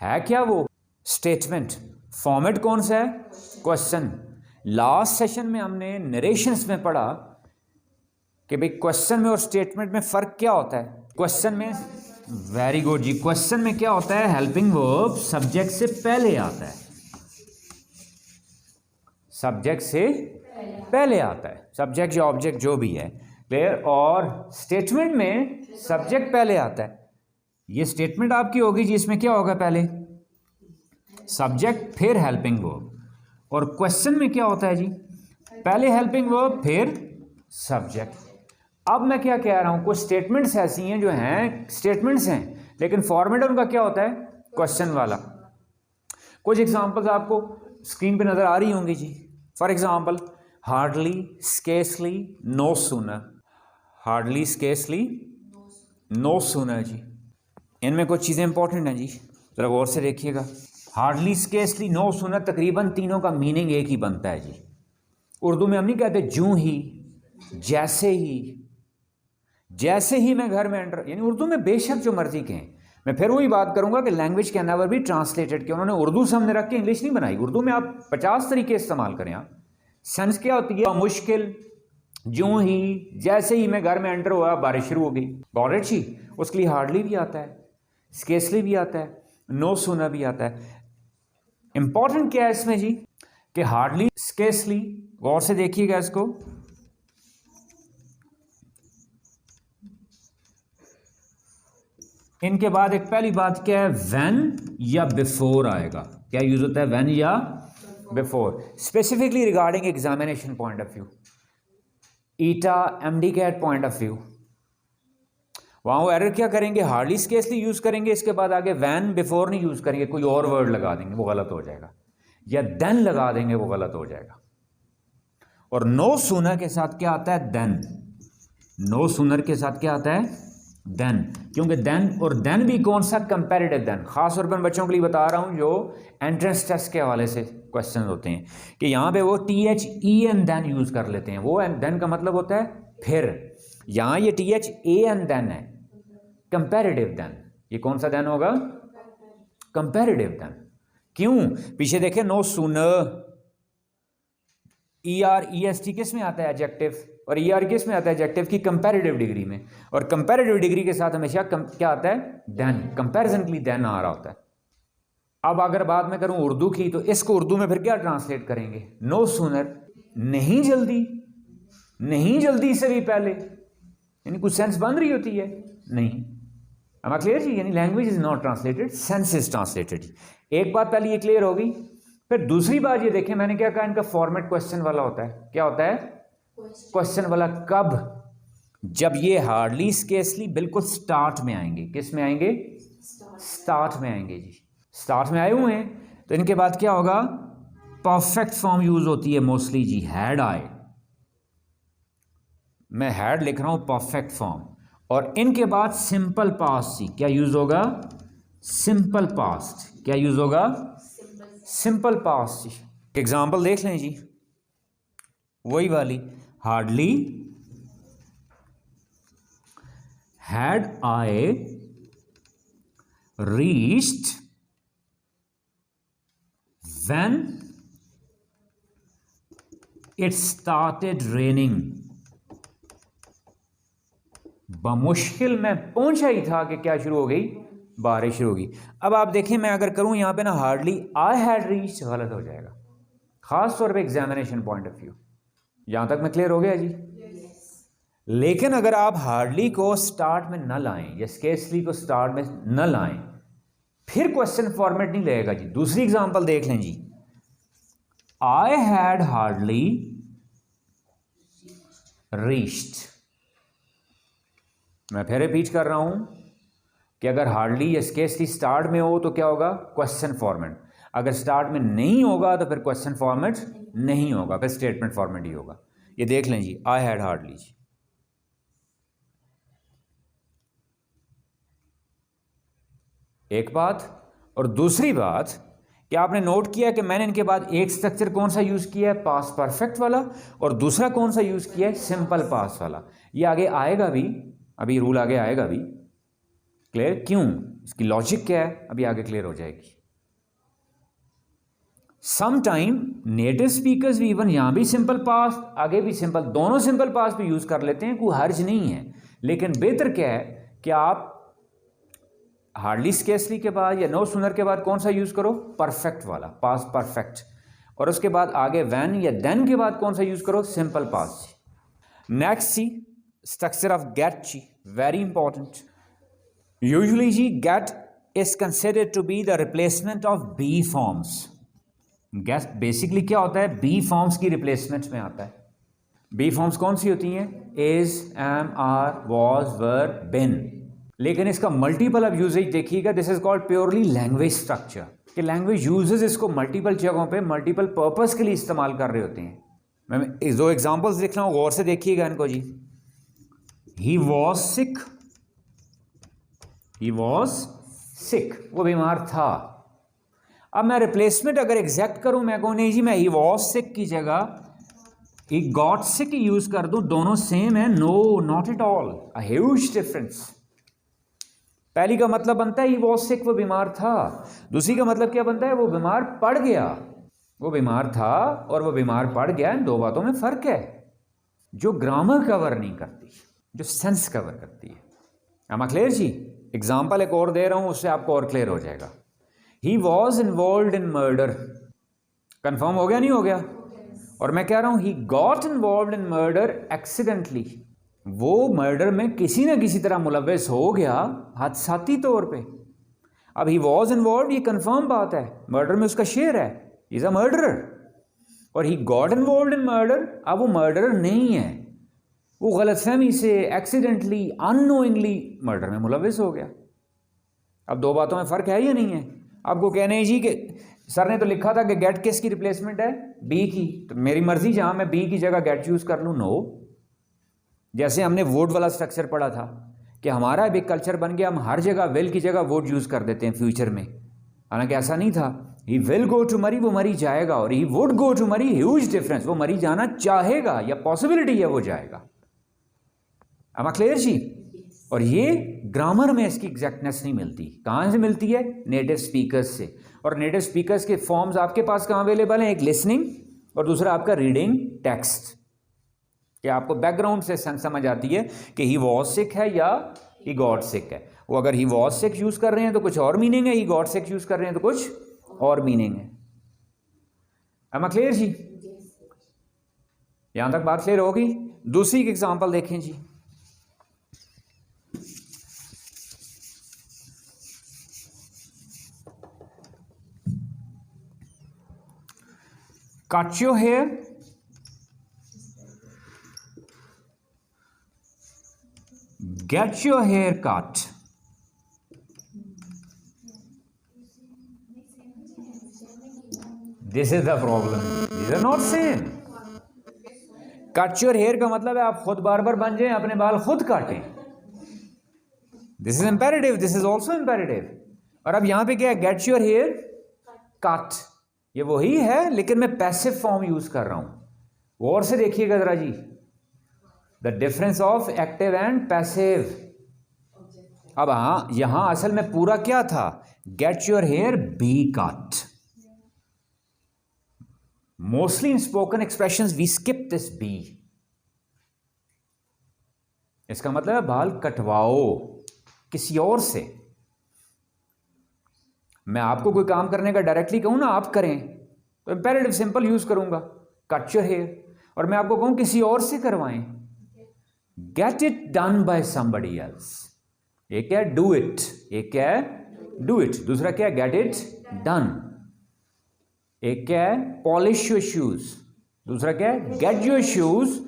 है। क्या वो स्टेटमेंट फॉर्मेट कौन सा है, क्वेश्चन। लास्ट सेशन में हमने नरेशंस में पढ़ा कि भाई क्वेश्चन में और स्टेटमेंट में फर्क क्या होता है। क्वेश्चन में, वेरी गुड जी, क्वेश्चन में क्या होता है, हेल्पिंग वर्ब सब्जेक्ट से पहले आता है, सब्जेक्ट से पहले आता है, सब्जेक्ट या ऑब्जेक्ट जो भी है, क्लियर। और स्टेटमेंट में सब्जेक्ट पहले आता है। ये स्टेटमेंट आपकी होगी जी, इसमें क्या होगा, पहले सब्जेक्ट फिर हेल्पिंग वर्ब। और क्वेश्चन में क्या होता है जी, पहले हेल्पिंग वर्ब फिर सब्जेक्ट। अब मैं क्या कह रहा हूं, कुछ स्टेटमेंट्स ऐसी हैं जो हैं स्टेटमेंट्स हैं लेकिन फॉर्मेट उनका क्या होता है, क्वेश्चन वाला। कुछ एग्जांपल्स आपको स्क्रीन पे नजर आ रही होंगी जी। For example, hardly, scarcely, no sooner, hardly, scarcely, no sooner जी। इनमें कुछ चीज़ें इंपॉर्टेंट हैं जी, जरा गौर से देखिएगा। हार्डली, स्केसली, नो सूनर, तकरीबन तीनों का मीनिंग एक ही बनता है जी। उर्दू में हम नहीं कहते जूं ही, जैसे ही, जैसे ही मैं घर में एंटर, यानी उर्दू में बेशक जो मर्जी कहें। मैं फिर वही बात करूंगा कि language can never be translated, कि उन्होंने उर्दू सामने रख के इंग्लिश नहीं बनाई। उर्दू में आप 50 तरीके इस्तेमाल करें। आप सेंस क्या होती है, मुश्किल, जूं ही, जैसे ही मैं घर में एंटर हुआ बारिश शुरू हो गई, गॉट इट जी। उसके लिए हार्डली भी आता है, स्केसली भी आता है, नो सूनर भी आता है। इंपॉर्टेंट क्या है इसमें जी, कि हार्डली, स्केसली, गौर से देखिएगा इसको, इनके बाद एक पहली बात क्या है, व्हेन या बिफोर आएगा। क्या यूज होता है, व्हेन या before, specifically regarding examination point of view, ETEA MD CAT point of view. वहां वो एरर क्या करेंगे, हार्डली, स्केसली यूज करेंगे, इसके बाद आगे व्हेन, बिफोर नहीं यूज करेंगे, कोई और वर्ड लगा देंगे, वो गलत हो जाएगा, या देन लगा देंगे, वो गलत हो जाएगा। और नो सूनर के साथ क्या आता है, देन। नो सूनर के साथ क्या आता है, देन, क्योंकि देन और देन भी कौन सा, कंपैरेटिव देन। खास तौर पर बच्चों के लिए बता रहा हूं जो एंट्रेंस टेस्ट के हवाले से क्वेश्चन होते हैं, कि यहां पे वो THEN देन यूज कर लेते हैं। वो देन का मतलब होता है फिर, यहां ये THAN देन है, कंपैरेटिव देन। ये कौन सा देन होगा, कंपैरेटिव देन। क्यों, पीछे देखें, नो सूनर, EREST किस में आता है, एडजेक्टिव, और ER किस में आता है, एडजेक्टिव की कंपैरेटिव डिग्री में। और कंपैरेटिव डिग्री के साथ हमेशा क्या आता है, देन, कंपैरिजन के लिए देन आ रहा होता है। अब अगर बात मैं करूं उर्दू की, तो इसको उर्दू में फिर क्या ट्रांसलेट करेंगे, नो सूनर, नहीं जल्दी, नहीं जल्दी से भी पहले, यानी कुछ सेंस बन रही होती है, नहीं। am I clear जी, यानी language is not translated, sense is translated. एक बात पहले ये क्लियर होगी। फिर दूसरी बात ये देखें, मैंने क्या कहा, इनका फॉर्मेट क्वेश्चन वाला होता है। क्या होता है, क्वेश्चन वाला। कब, जब ये हार्डली, स्केसली बिल्कुल स्टार्ट में आएंगे। किस में आएंगे, स्टार्ट में आएंगे जी, स्टार्ट में आए हुए हैं। तो इनके बाद क्या होगा, परफेक्ट फॉर्म यूज होती है मोस्टली जी, हैड आई, मैं हैड लिख रहा हूं परफेक्ट फॉर्म, और इनके बाद सिंपल पास्ट सी क्या यूज होगा, सिंपल पास्ट क्या यूज होगा, सिंपल पास्ट सी। एग्जांपल देख लें जी, वही वाली, hardly had I reached when it started raining. बमुश्किल मैं पहुंचा ही था कि क्या शुरू हो गई, बारिश शुरू होगी। अब आप देखें, मैं अगर करूं यहां पे ना हार्डली आई हैड रीच्ड, गलत हो जाएगा, खास तौर पे एग्जामिनेशन पॉइंट ऑफ व्यू। यहां तक मैं क्लियर हो गया जी? लेकिन अगर आप हार्डली को स्टार्ट में न लाएं या स्केर्सली को स्टार्ट में न लाएं, फिर क्वेश्चन फॉर्मेट नहीं लगेगा जी। दूसरी एग्जांपल देख लें जी, आई हैड हार्डली रीच्ड। मैं फिर रिपीट कर रहा हूं कि अगर हार्डली या स्केर्सली स्टार्ट में हो तो क्या होगा, क्वेश्चन फॉर्मेट। अगर स्टार्ट में नहीं होगा तो फिर क्वेश्चन फॉर्मेट नहीं होगा, फिर स्टेटमेंट फॉर्मेट ही होगा। ये देख लें जी, आई हैड हार्डली जी। एक बात, और दूसरी बात कि आपने नोट किया कि मैंने इनके बाद एक स्ट्रक्चर कौन सा यूज किया है, पास्ट परफेक्ट वाला, और दूसरा कौन सा यूज किया है, सिंपल पास्ट वाला। ये आगे आएगा भी, अभी रूल आगे आएगा भी। क्लियर? क्यों, इसकी लॉजिक क्या है, अभी आगे क्लियर हो जाएगी। सम टाइम नेटिव स्पीकर्स भी इवन यहां भी सिंपल पास्ट, आगे भी सिंपल, दोनों सिंपल पास्ट भी यूज कर लेते हैं, कोई हर्ज नहीं है। लेकिन बेहतर क्या है कि आप हार्डली स्केर्सली के बाद या नो सूनर के बाद कौन सा यूज करो, परफेक्ट वाला, पास्ट परफेक्ट, और उसके बाद आगे व्हेन या देन के बाद कौन सा यूज करो, simple past. Next see, structure of get जी, वेरी इंपॉर्टेंट। यूजुअली जी get is considered to be the replacement of be forms. Get basically क्या होता है, बी फॉर्म्स की रिप्लेसमेंट में आता है। बी फॉर्म्स कौन सी होती हैं, इज, एम, आर, वॉज, वर, बिन। लेकिन इसका मल्टीपल अब यूजेज देखिएगा, this is called purely language structure, कि लैंग्वेज यूजेस इसको मल्टीपल जगहों पे मल्टीपल पर्पस के लिए इस्तेमाल कर रहे होते हैं। मैं दो एग्जांपल्स देख रहा हूं, गौर से देखिएगा इनको जी। He was sick, he was sick, वो बीमार था। अब मैं रिप्लेसमेंट अगर एग्जैक्ट करूं, मैं कहूं नहीं जी, मैं ही वॉज सिक की जगह ही गॉट सिक यूज कर दूं, दोनों सेम है, no not at all, a huge difference. पहली का मतलब बनता है ही वॉज सिक, वो बीमार था। दूसरी का मतलब क्या बनता है, वो बीमार पड़ गया। वो बीमार था और वो बीमार पड़ गया, इन दो बातों में फर्क है, जो ग्रामर कवर नहीं करती, जो सेंस कवर करती है। am I क्लियर जी? एग्जाम्पल एक और दे रहा हूं, उससे आपको और क्लियर हो जाएगा। He was involve in murder, confirm हो गया नहीं हो गया? और मैं कह रहा हूं ही got involve in murder accidentally, वो मर्डर में किसी ना किसी तरह मुलव्वस हो गया हादसाती तौर पे। अब ही वॉज इन्वॉल्व, ये कंफर्म बात है, मर्डर में उसका शेयर है, इज अ मर्डरर। और he got involve in murder, अब वो मर्डरर नहीं है, वो गलतफहमी से एक्सीडेंटली अननोइंगली मर्डर में मुलव्वस हो गया। अब दो बातों में फर्क है या नहीं है? आपको कहने जी कि सर ने तो लिखा था कि गेट किसकी रिप्लेसमेंट है, बी की, तो मेरी मर्जी जहां मैं बी की जगह गेट यूज कर लूं, नो। जैसे हमने वोट वाला स्ट्रक्चर पढ़ा था कि हमारा भी कल्चर बन गया, हम हर जगह विल की जगह वोट यूज कर देते हैं फ्यूचर में, हालांकि ऐसा नहीं था। ही विल गो टू मरी, वो मरी जाएगा, और ही वुड गो टू मरी, ह्यूज डिफरेंस, वो मरी जाना चाहेगा या पॉसिबिलिटी है वो जाएगा। am I क्लियर जी? और ये ग्रामर में इसकी एग्जैक्टनेस नहीं मिलती। कहां से मिलती है? नेटिव स्पीकर्स से। और नेटिव स्पीकर्स के फॉर्म्स आपके पास कहां अवेलेबल हैं? एक लिसनिंग और दूसरा आपका रीडिंग टेक्स्ट, कि आपको बैकग्राउंड से समझ आती है कि ही वॉज सिक है या ही गॉट सिक है। वो अगर ही वॉज सिक यूज कर रहे हैं तो कुछ और मीनिंग है, ही गॉट सिक यूज कर रहे हैं तो कुछ और मीनिंग है। am I क्लियर जी? यहां तक बात क्लियर होगी? दूसरी एग्जांपल देखें जी। Cut your hair, get your hair cut. This is the problem. These are not same. Cut your hair का मतलब है आप खुद बार्बर बन जाएं, अपने बाल खुद काटें। This is imperative, this is also imperative. और अब यहां पे क्या है, गेट योर हेयर कट, ये वही है लेकिन मैं पैसिव फॉर्म यूज कर रहा हूं। और से देखिएगा जरा जी, the difference of active and passive. अब हाँ, यहां असल में पूरा क्या था, get your hair be cut. Mostly in spoken expressions we skip this be. इसका मतलब है बाल कटवाओ किसी और से। मैं आपको कोई काम करने का डायरेक्टली कहूं ना आप करें, तो इंपेरेटिव सिंपल यूज करूंगा, कट योर हेयर। और मैं आपको कहूं किसी और से करवाएं, gate it done by somebody else. एक क्या है डू इट, एक क्या है डू इट, दूसरा क्या है गेट इट डन। एक क्या है पॉलिश योर शूज, दूसरा क्या है गेट योर शूज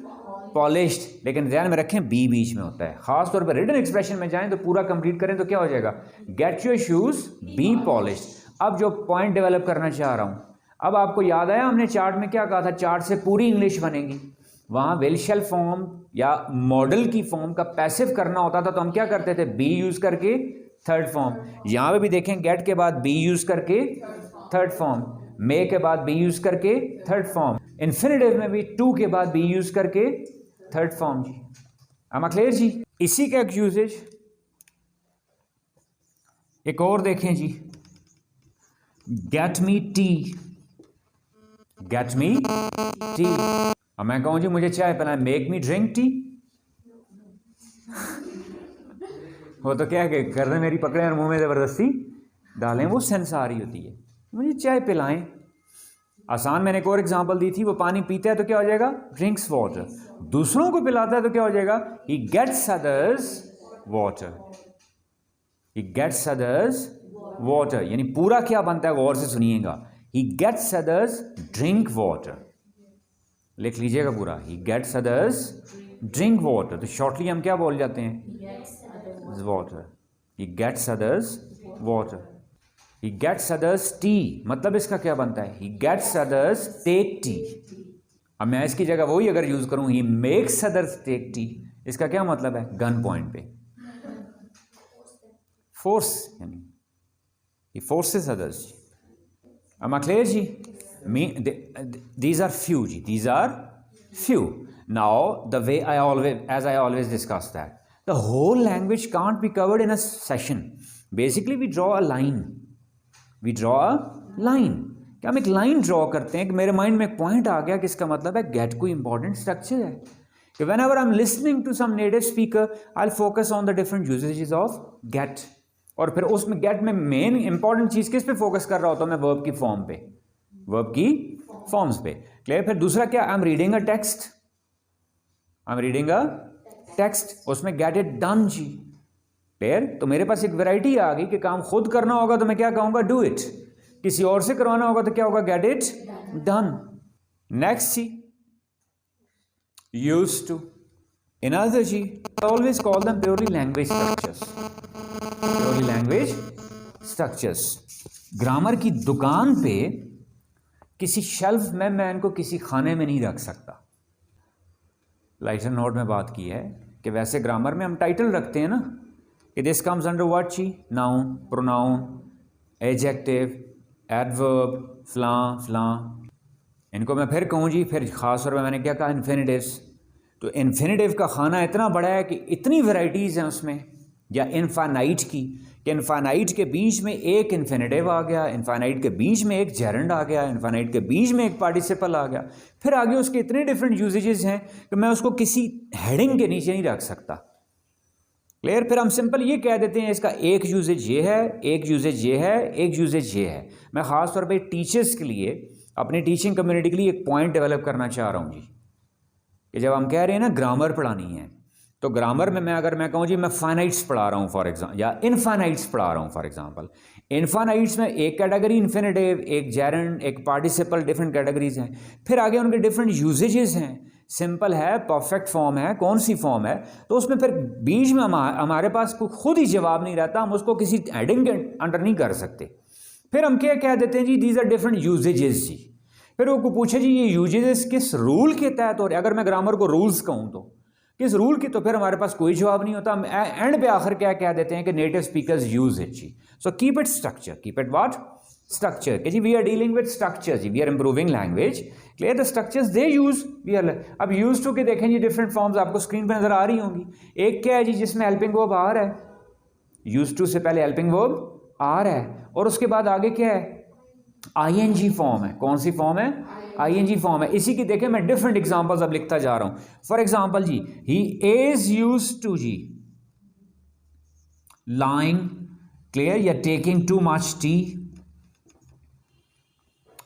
पॉलिश्ड। लेकिन ध्यान में रखें बी बीच में होता है। खास तौर पर रिटन एक्सप्रेशन में जाएं तो पूरा कंप्लीट करें तो क्या हो जाएगा, get your shoes B polished. अब जो पॉइंट डेवलप करना चाह रहा हूं, अब आपको याद आया हमने चार्ट में क्या कहा था, चार्ट से पूरी इंग्लिश बनेगी। वहां विल शैल फॉर्म या मॉडल की फॉर्म का पैसिव करना होता था तो हम क्या करते थे, बी यूज करके थर्ड फॉर्म। यहां पे भी देखें गेट के बाद बी यूज करके थर्ड फॉर्म, मे के बाद बी यूज करके थर्ड फॉर्म, इन्फिनिटिव में भी टू के बाद बी यूज करके थर्ड फॉर्म। जी am I clear जी। इसी का एक यूजेज एक और देखें जी, get me T, get me T. अब मैं कहूं जी मुझे चाय पिलाएं, मेक मी ड्रिंक टी। वो तो क्या कर रहे, मेरी पकड़े और मुंह में जबरदस्ती डालें, वो सेंस आ रही होती है, मुझे चाय पिलाएं। आसान मैंने एक और एग्जांपल दी थी, वो पानी पीता है तो क्या हो जाएगा, ड्रिंक्स वाटर। दूसरों को पिलाता है तो क्या हो जाएगा, he gets others water, he gets others water. यानी पूरा क्या बनता है गौर से सुनिएगा, he gets others drink water. लिख लीजिएगा पूरा, he gets others drink water. तो शॉर्टली हम क्या बोल जाते हैं, water. He gets others water. He gets others tea, मतलब इसका क्या बनता है, he gets others take tea. अब मैं इसकी जगह वही अगर यूज करूं, he makes others take tea, इसका क्या मतलब है, गन पॉइंट पे फोर्स, यानी he forces others. am I clear जी। these are few जी, these are few. Now the way as I always discuss that, the whole language can't be covered in a session. Basically we draw a line, क्या हम एक line draw करते हैं कि मेरे mind में एक पॉइंट आ गया कि इसका मतलब है गेट कोई इंपॉर्टेंट स्ट्रक्चर है, कि whenever I'm listening to some native speaker I'll focus on the different usages of get, और फिर उसमें गेट में मेन इंपॉर्टेंट चीज किस पे फोकस कर रहा होता हूं मैं, वर्ब की फॉर्म पे, वर्ब की फॉर्म्स पे। क्लियर। फिर दूसरा क्या, I am reading a text, I am reading a text, उसमें गेट इट डन जी। क्लियर। तो मेरे पास एक वैरायटी आ गई कि काम खुद करना होगा तो मैं क्या कहूंगा, डू इट। किसी और से करवाना होगा तो क्या होगा, गेट इट डन। नेक्स्ट जी, यूज्ड टू। Another जी, I always call them purely language structures. Purely language structures. Grammar की दुकान पे किसी शेल्फ में मैं इनको किसी खाने में नहीं रख सकता। लाइटर नोट में बात की है कि वैसे ग्रामर में हम टाइटल रखते हैं ना, कि दिस कम्स अंडर व्हाट जी, नाउन, प्रोनाउन, एडजेक्टिव, एडवर्ब, फ्लां। इनको मैं फिर कहूँ जी, फिर खास तौर पर मैंने क्या कहा, इन्फिनिटिव्स। तो इन्फिनिटिव का खाना इतना बड़ा है कि इतनी वैराइटीज़ हैं उसमें, या इनफाइनाइट की, कि इनफाइनाइट के बीच में एक इन्फिनिटिव आ गया, इनफाइनाइट के बीच में एक जेरेंड आ गया, इनफाइनाइट के बीच में एक पार्टिसिपल आ गया, फिर आगे उसके इतने डिफरेंट यूजेजेस हैं कि मैं उसको किसी हेडिंग के नीचे नहीं रख सकता। क्लियर। फिर हम सिंपल ये कह देते हैं इसका एक यूजेज ये है, एक यूजेज ये है, एक यूजेज ये है। मैं ख़ास तौर पर टीचर्स के लिए, अपनी टीचिंग कम्युनिटी के लिए एक पॉइंट डेवलप करना चाह रहा हूँ जी, कि जब हम कह रहे हैं ना ग्रामर पढ़ानी है, तो ग्रामर में अगर मैं कहूँ जी मैं फाइनाइट्स पढ़ा रहा हूँ फॉर एग्जाम्पल, या इनफाइनाइट्स पढ़ा रहा हूँ फॉर एग्जाम्पल। इनफाइनाइट्स में एक कैटेगरी इन्फिनिटिव, एक जेरेंड, एक पार्टिसिपल, डिफरेंट कैटेगरीज हैं। फिर आगे उनके डिफरेंट यूजेजेस हैं, सिंपल है, परफेक्ट फॉर्म है, कौन सी फॉर्म है। तो उसमें फिर बीच में हमारे पास खुद ही जवाब नहीं रहता, हम उसको किसी हेडिंग के अंडर नहीं कर सकते। फिर हम क्या कह देते हैं जी, दीज आर डिफरेंट यूजेजेस जी, फिर वो पूछे जी ये यूजेस किस रूल के तहत हो रहे, अगर मैं ग्रामर को रूल्स कहूँ तो किस रूल की, तो फिर हमारे पास कोई जवाब नहीं होता। हम एंड पे आखिर क्या कह देते हैं कि नेटिव स्पीकर्स यूज इट जी। So keep it structure, keep it what structure, कि जी we are dealing with structure जी, we are improving language, clear the structures they use we are. अब यूज टू के देखें जी डिफरेंट फॉर्म्स आपको screen पर नजर आ रही होंगी। एक क्या है जी जिसमें हेल्पिंग वर्ब आ रहा है, यूज टू से पहले हेल्पिंग वर्ब आ रहा है, और उसके बाद आगे क्या है आईएनजी फॉर्म है। कौन सी फॉर्म है, आईएनजी फॉर्म है। इसी की देखें मैं डिफरेंट एग्जांपल्स अब लिखता जा रहा हूं। फॉर एग्जांपल जी ही इज यूज्ड टू जी लाइंग, क्लियर, या taking too much tea,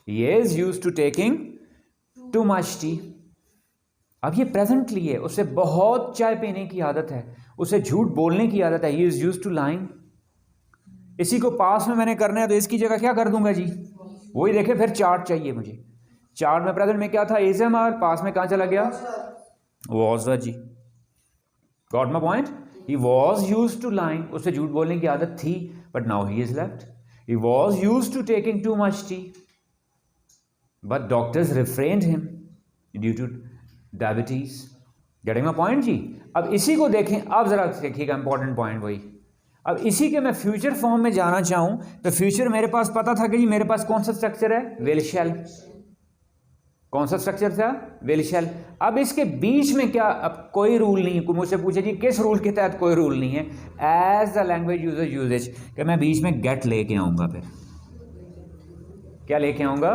he is used to taking too much tea. अब ये प्रेजेंटली है, उसे बहुत चाय पीने की आदत है, उसे झूठ बोलने की आदत है, he is used to lying. इसी को पास में मैंने करना है तो इसकी जगह क्या कर दूंगा जी, वही देखे फिर चार्ट चाहिए मुझे। चार्ट में प्रेजेंट में क्या था इज एम आर, पास में कहां चला गया वॉज जी। Got my point, he was used to lying, उसे झूठ बोलने की आदत थी, but now he is left. He was used to taking too much tea, but doctors refrained him due to diabetes. Getting my point जी। अब इसी को देखें, अब जरा देखिएगा इंपॉर्टेंट पॉइंट वही। अब इसी के मैं फ्यूचर फॉर्म में जाना चाहूं तो फ्यूचर मेरे पास पता था कि जी मेरे पास कौन सा स्ट्रक्चर है, विल शैल। कौन सा स्ट्रक्चर था, विल शैल। अब इसके बीच में क्या, अब कोई रूल नहीं है। कोई मुझसे पूछे जी किस रूल के तहत, कोई रूल नहीं है। As the language user usages कि मैं बीच में गेट लेके आऊंगा। फिर क्या लेके आऊंगा,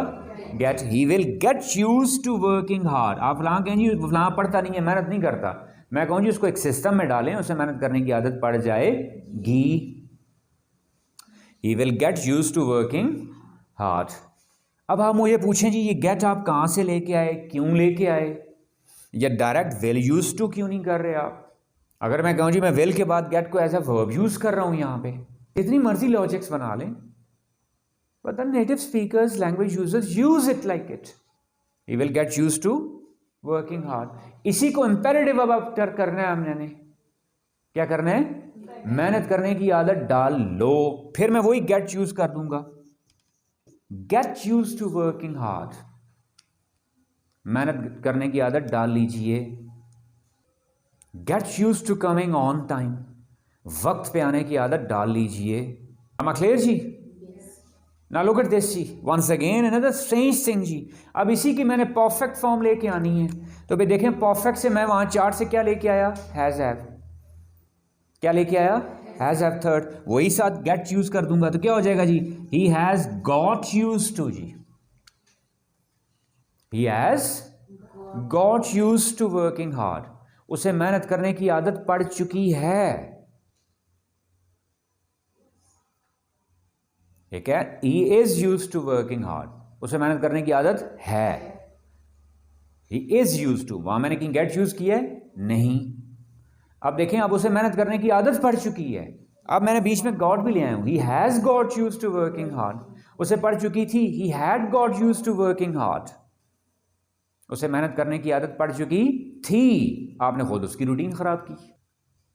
get. He will get used to working hard. आप फलां कहें जी फलां पढ़ता नहीं है, मेहनत नहीं करता, मैं कहूँ जी उसको एक सिस्टम में डालें, उसे मेहनत करने की आदत पड़ जाएगी। He will get used to working hard. अब आप मुझे पूछें जी ये गेट आप कहाँ से लेके आए, क्यों लेके आए, या डायरेक्ट विल यूज टू क्यों नहीं कर रहे आप। अगर मैं कहूँ जी मैं विल के बाद गेट को एज अ वर्ब यूज कर रहा हूँ यहाँ पे, इतनी मर्जी लॉजिक्स बना लें, but the native speakers language users use it like it. He will get use to working hard. इसी को इंपेरेटिव अब करना है हमने, क्या करना है, मेहनत करने की आदत डाल लो। फिर मैं वही गेट यूज कर दूंगा, get use to working hard. मेहनत करने की आदत डाल लीजिए। Get use to coming on time, वक्त पे आने की आदत डाल लीजिए। am I clear ji? Now look at this ji, once again another strange thing जी। अब इसी की मैंने परफेक्ट फॉर्म लेके आनी है, तो भाई देखें परफेक्ट से मैं वहां चार्ट से क्या लेके आया, हैज हैव। क्या लेके आया, हैज हैव थर्ड, वही साथ गेट यूज कर दूंगा तो क्या हो जाएगा जी, he has got use to जी। He has got use to working hard, उसे मेहनत करने की आदत पड़ चुकी है। ठीक है, he is use to working hard, उसे मेहनत करने की आदत है। ही इज यूज टू, वहां मैंने गेट यूज किया है नहीं। अब देखें, अब उसे मेहनत करने की आदत पड़ चुकी है। अब मैंने बीच में गॉट भी ले आया हूं, he has got use to working hard, उसे पड़ चुकी थी, he had got use to working hard, उसे मेहनत करने की आदत पड़ चुकी थी, आपने खुद उसकी रूटीन खराब की।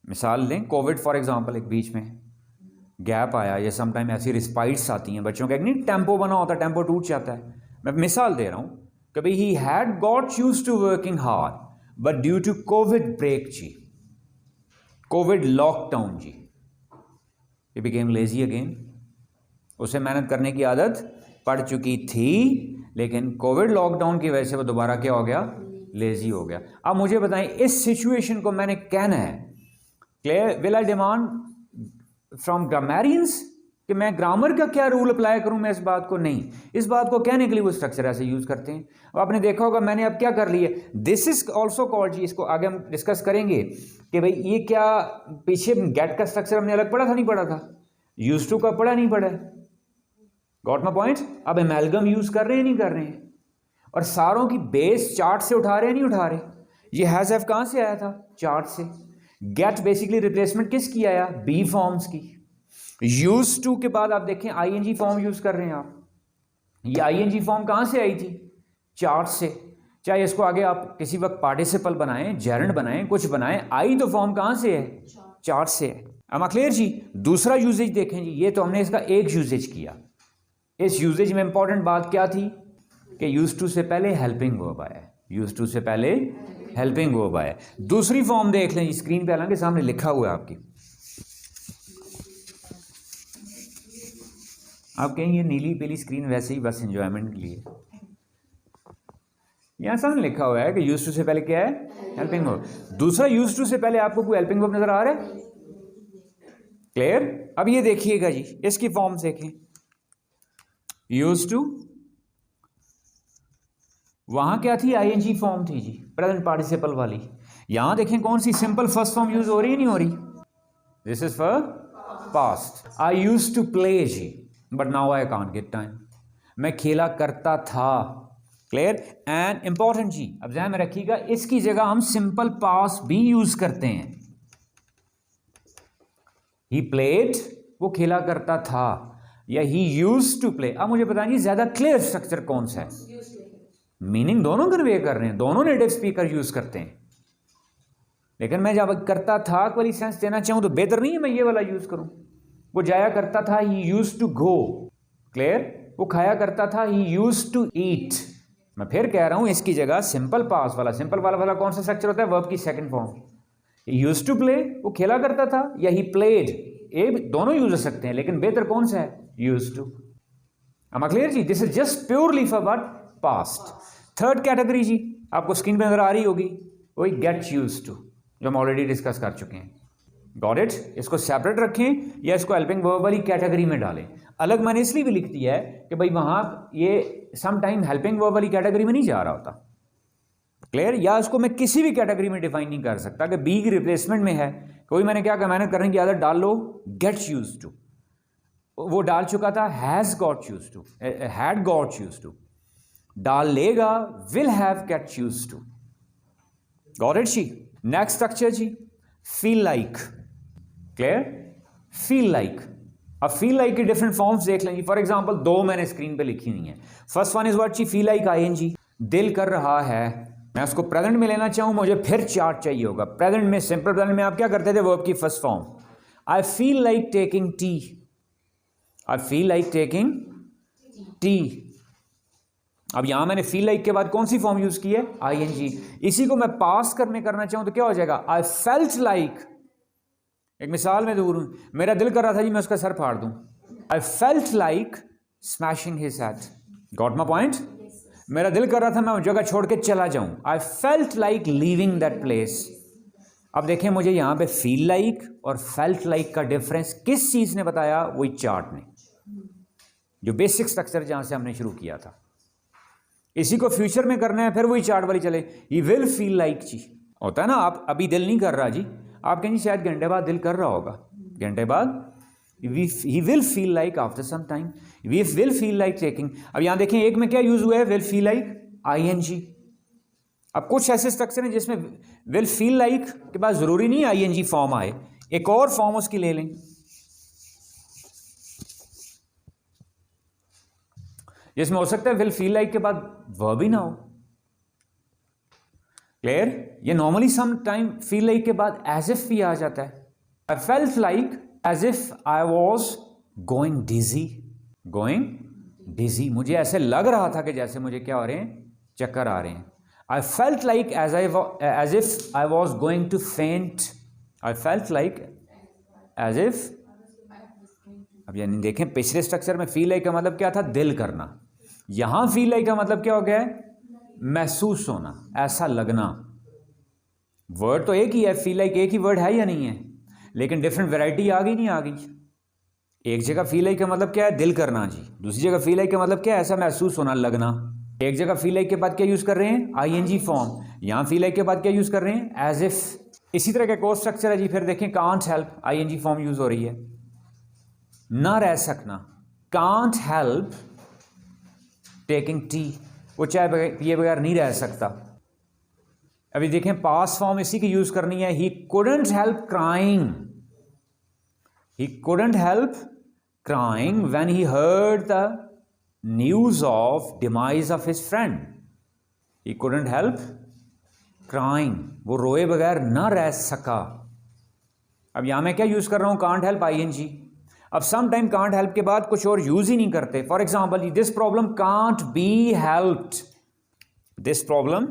मिसाल लें, कोविड फॉर एग्जांपल, एक बीच में गैप आया, या समटाइम ऐसी रिस्पाइट्स आती हैं बच्चों का, एक नहीं टेम्पो बना होता है, टेम्पो टूट जाता है। मैं मिसाल दे रहा हूं कि भाई he had got use to working hard but due to Covid break जी, कोविड लॉकडाउन जी, ही बिकेम लेजी अगेन, उसे मेहनत करने की आदत पड़ चुकी थी, लेकिन कोविड लॉकडाउन की वजह से वो दोबारा क्या हो गया, लेजी हो गया। अब मुझे बताएं, इस सिचुएशन को मैंने कहना है, clear, will I demand from grammarians कि मैं ग्रामर का क्या रूल अप्लाई करूं, मैं इस बात को नहीं, इस बात को कहने के लिए वो स्ट्रक्चर ऐसे यूज करते हैं। अब आपने देखा होगा मैंने अब क्या कर लिया, दिस इज ऑल्सो कॉल्ड जी, इसको आगे हम डिस्कस करेंगे कि भाई ये क्या, पीछे गेट का स्ट्रक्चर हमने अलग पढ़ा था, नहीं पढ़ा था, यूज टू का पढ़ा नहीं पढ़ा, गॉट माय पॉइंट। अब एमैल्गम यूज कर रहे हैं नहीं कर रहे हैं, और सारों की बेस चार्ट से उठा रहे हैं नहीं उठा रहे। ये हैज हैव कहां से आया था, चार्ट से। गेट बेसिकली रिप्लेसमेंट किसकी आया, बी फॉर्म्स की। यूज टू के बाद आप देखें आईएनजी फॉर्म यूज कर रहे हैं आप, ये आईएनजी फॉर्म कहां से आई थी, चार्ट से। चाहे इसको आगे आप किसी वक्त पार्टिसिपल बनाएं, जेरेंड बनाएं, कुछ बनाएं, आई तो फॉर्म कहां से है, चार्ट से है। am I clear जी। दूसरा यूजेज देखें जी, ये तो हमने इसका एक यूजेज किया, इस यूजेज में इंपॉर्टेंट बात क्या थी, कि यूज्ड टू से पहले हेल्पिंग वर्ब आया है, यूज्ड टू से पहले हेल्पिंग वर्ब आया है। दूसरी फॉर्म देख लें, स्क्रीन पे हालांकि सामने लिखा हुआ है आपकी, आप कहेंगे ये नीली पीली स्क्रीन वैसे ही बस एंजॉयमेंट के लिए, यहां सामने लिखा हुआ है कि यूज्ड टू से पहले क्या है, हेल्पिंग वर्ब। दूसरा यूज्ड टू से पहले आपको कोई हेल्पिंग वर्ब नजर आ रहा है? क्लियर? अब ये देखिएगा जी, इसकी फॉर्म देखें, यूज्ड टू, वहां क्या थी, आईएनजी फॉर्म थी जी, प्रेजेंट पार्टिसिपल वाली। यहां देखें कौन सी सिंपल फर्स्ट फॉर्म यूज हो रही है, नहीं हो रही? This is for past. I used to play जी, but now I can't get time. मैं खेला करता था। क्लियर? एंड इंपॉर्टेंट जी, अब ध्यान में रखिएगा, इसकी जगह हम सिंपल पास्ट भी यूज करते हैं। ही प्लेड, वो खेला करता था, या ही यूज्ड टू प्ले। अब मुझे बताइए ज्यादा क्लियर स्ट्रक्चर कौन सा है? मीनिंग दोनों कन्वे कर रहे हैं, दोनों नेटिव स्पीकर यूज करते हैं, लेकिन मैं जब करता था वाली सेंस देना चाहूं तो बेहतर नहीं है मैं ये वाला यूज करूं। वो जाया करता था, he used to go. Clear? वो खाया करता था, ही यूज्ड टू ईट। मैं फिर कह रहा हूं, इसकी जगह सिंपल पास्ट वाला, सिंपल वाला कौन सा स्ट्रक्चर होता है? वर्ब की second form. He used to play, वो खेला करता था, या ही प्लेड, ये दोनों यूज हो सकते हैं, लेकिन बेहतर कौन सा है? Used to. am I clear जी? This is just purely for what? Past. Third category जी आपको स्क्रीन पे नजर आ रही होगी, वही गेट यूज्ड टू, जो हम ऑलरेडी डिस्कस कर चुके हैं। Got it? इसको सेपरेट रखें या इसको हेल्पिंग वर्ब वाली कैटेगरी में डालें। अलग मैंने इसलिए भी लिख दिया है कि भाई वहां ये सम टाइम हेल्पिंग वर्ब वाली कैटेगरी में नहीं जा रहा होता। क्लियर? या इसको मैं किसी भी कैटेगरी में डिफाइन नहीं कर सकता कि बी की रिप्लेसमेंट में है, कोई मैंने क्या मैंने करने की आदत डाल लो, गेट यूज्ड टू, वो डाल चुका था has got used to, had got used to, डाल लेगा will have get used to. Got it जी? नेक्स्ट स्ट्रक्चर जी, feel like. Clear? Feel like. अब फील लाइक की डिफरेंट फॉर्म्स देख लेंगे। फॉर एग्जांपल दो मैंने स्क्रीन पे लिखी हुई हैं। फर्स्ट वन इज व्हाट जी, फील लाइक आईएनजी, दिल कर रहा है। मैं उसको प्रेजेंट में लेना चाहूं, मुझे फिर चार्ट चाहिए होगा। प्रेजेंट में, सिंपल प्रेजेंट में आप क्या करते थे? वर्ब की first form, I feel like taking tea, I feel like taking tea. अब यहां मैंने फील लाइक के बाद कौन सी फॉर्म यूज की है? आईएनजी। इसी को मैं पास करना चाहूं तो क्या हो जाएगा? आई फेल्ट लाइक, एक मिसाल में दूर हूं, मेरा दिल कर रहा था जी मैं उसका सर फाड़ दूं, आई felt like smashing his head. Got my point? मेरा दिल कर रहा था मैं उस जगह छोड़ के चला जाऊं, आई felt like leaving that place. अब देखें मुझे यहां पे फील लाइक और फेल्ट लाइक का डिफरेंस किस चीज ने बताया? वही चार्ट ने, जो बेसिक स्ट्रक्चर जहां से हमने शुरू किया था। इसी को फ्यूचर में करना है, फिर वही चार्ट वाली चले, ही विल फील लाइक जी। होता है ना, आप अभी दिल नहीं कर रहा जी, आप कहेंगे शायद घंटे बाद दिल कर रहा होगा, घंटे बाद he will feel like after some time, we will feel like taking. अब यहां देखें एक में क्या यूज हुआ है? Will feel like ING. अब कुछ ऐसे स्ट्रक्चर हैं जिसमें विल फील लाइक के बाद जरूरी नहीं आईएनजी फॉर्म आए, एक और फॉर्म उसकी ले लें। जिसमें हो सकता है विल फील लाइक के बाद वर्ब ही ना हो। क्लियर? ये normally some time feel like के बाद एज इफ भी आ जाता है। I felt like as if I was going dizzy, going dizzy, मुझे ऐसे लग रहा था कि जैसे मुझे क्या हो रहे हैं? चक्कर आ रहे हैं। I felt like as if I was going to faint, I felt like as if. अब यानी देखें पिछले स्ट्रक्चर में फील लाइक का मतलब क्या था? दिल करना। यहां फील लाइक का मतलब क्या हो गया है? महसूस होना, ऐसा लगना। वर्ड तो एक ही है, फील लाइक एक ही वर्ड है या नहीं है, लेकिन डिफरेंट वैरायटी आ गई नहीं आ गई। एक जगह फील लाइक का मतलब क्या है? दिल करना जी। दूसरी जगह फील लाइक का मतलब क्या है? ऐसा महसूस होना, लगना। एक जगह फील लाइक के बाद क्या यूज कर रहे हैं? ING form. यहां फील लाइक के बाद क्या यूज कर रहे हैं? As if. इसी तरह का कोर्स स्ट्रक्चर है जी। फिर देखें can't help, ING form use हो रही है, ना रह सकना। कांट हेल्प टेकिंग टी, वो चाय पिए बगैर नहीं रह सकता। अभी देखें पास फॉर्म इसी की यूज करनी है, he couldn't help crying, he couldn't help crying when he heard the news of demise of his friend. He couldn't help crying, वो रोए बगैर ना रह सका। अब यहां मैं क्या यूज कर रहा हूं? Can't help ING. अब सम टाइम कांट हेल्प के बाद कुछ और यूज ही नहीं करते। For example, this problem can't be helped, this problem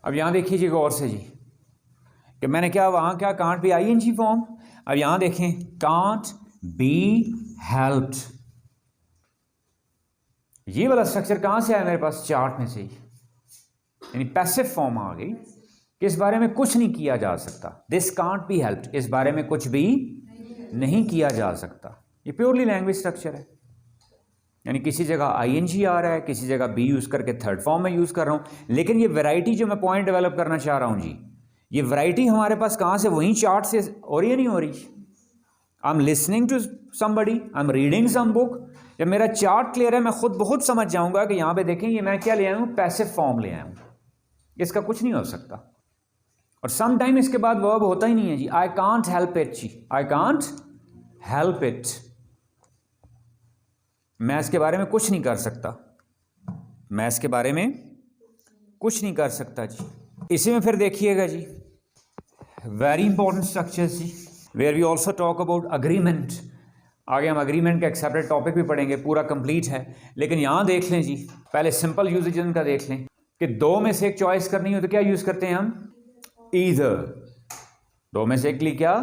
अब यहां देखिएगा और से जी कि मैंने क्या वहां क्या कांट बी आईएनजी फॉर्म, अब यहां देखें कांट बी हेल्प्ड, ये वाला स्ट्रक्चर कहां से आया मेरे पास, चार्ट में से ही, यानी पैसिव फॉर्म आ गई कि इस बारे में कुछ नहीं किया जा सकता। दिस कांट बी हेल्प्ड, इस बारे में कुछ भी नहीं किया जा सकता। ये प्योरली लैंग्वेज स्ट्रक्चर है, यानी किसी जगह आईएनजी आ रहा है, किसी जगह बी यूज करके थर्ड फॉर्म में यूज कर रहा हूं। लेकिन ये वैरायटी जो मैं पॉइंट डेवलप करना चाह रहा हूं जी, ये वैरायटी हमारे पास कहां से, वहीं चार्ट से हो रही है, नहीं हो रही। I am listening to somebody, I am reading some book, जब मेरा चार्ट क्लियर है मैं खुद बहुत समझ जाऊंगा कि यहां पे देखें ये मैं क्या ले आया हूं, पैसिव फॉर्म ले आया हूं, इसका कुछ नहीं हो सकता। और सम टाइम इसके बाद वर्ब होता ही नहीं है जी, I can't help it ji, I can't help it, मैं इसके बारे में कुछ नहीं कर सकता, मैं इसके बारे में कुछ नहीं कर सकता जी। इसी में फिर देखिएगा जी वेरी इंपॉर्टेंट स्ट्रक्चर्स जी, where we also talk about agreement. आगे हम अग्रीमेंट का एक सेपरेट टॉपिक भी पढ़ेंगे, पूरा कंप्लीट है। लेकिन यहां देख लें जी, पहले सिंपल यूजेज का देख लें कि दो में से एक चॉइस करनी हो तो क्या यूज करते हैं हम, ईदर। दो में से एक के लिए क्या,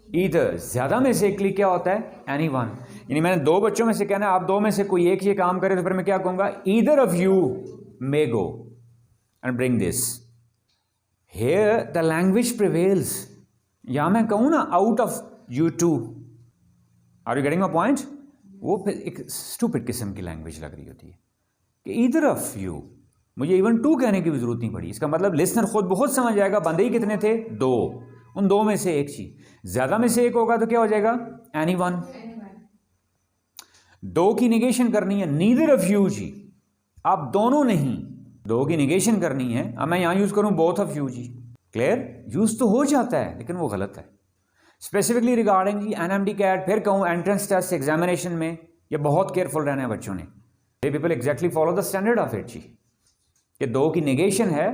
ईदर। ज्यादा में से एक के लिए क्या होता है, एनी वन। यानी मैंने दो बच्चों में से कहना है आप दो में से कोई एक ये काम करे, तो फिर मैं क्या कहूंगा, either of you may go and bring this. Here the language prevails, या मैं कहूं ना out of you two, are you getting my point. वो फिर एक स्टूपिड किस्म की लैंग्वेज लग रही होती है कि ईदर ऑफ यू, मुझे इवन टू कहने की भी जरूरत नहीं पड़ी। इसका मतलब लिसनर खुद बहुत समझ जाएगा, बंदे ही कितने थे, दो, उन दो में से एक चीज। ज्यादा में से एक होगा तो क्या हो जाएगा, एनी वन। दो की निगेशन करनी है, नीदर ऑफ यू जी, आप दोनों नहीं, दो की निगेशन करनी है। अब मैं यहां यूज करूं बोथ ऑफ यू जी, क्लियर, यूज तो हो जाता है लेकिन वो गलत है। स्पेसिफिकली रिगार्डिंग जी एनएमडी कैट, फिर कहूं एंट्रेंस टेस्ट एग्जामिनेशन में, ये बहुत केयरफुल रहना है बच्चों ने। They people exactly follow the standard of it जी, कि दो की निगेशन है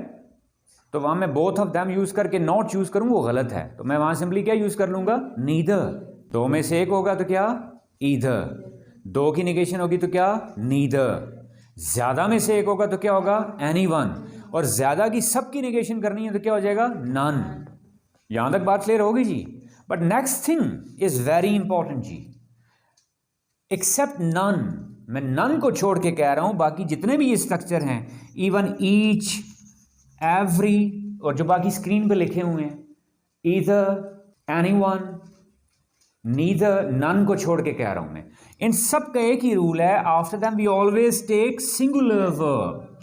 तो वहां मैं बोथ ऑफ देम यूज करके नॉट यूज करूं, वो गलत है। तो मैं वहां सिंपली क्या यूज कर लूंगा, नीदर। दो में से एक होगा तो क्या, ईदर। दो की निगेशन होगी तो क्या, नीदर। ज्यादा में से एक होगा तो क्या होगा, एनी वन। और ज्यादा की सब की निगेशन करनी है तो क्या हो जाएगा, नन। यहां तक बात क्लियर होगी जी। But next thing is very important जी, एक्सेप्ट नन। मैं नन को छोड़ के कह रहा हूं, बाकी जितने भी ये स्ट्रक्चर हैं, इवन ईच, एवरी, और जो बाकी स्क्रीन पे लिखे हुए हैं, ईदर, एनीवन, नीदर, नन को छोड़ के कह रहा हूं मैं। इन सब का एक ही रूल है, after them we always take singular verb.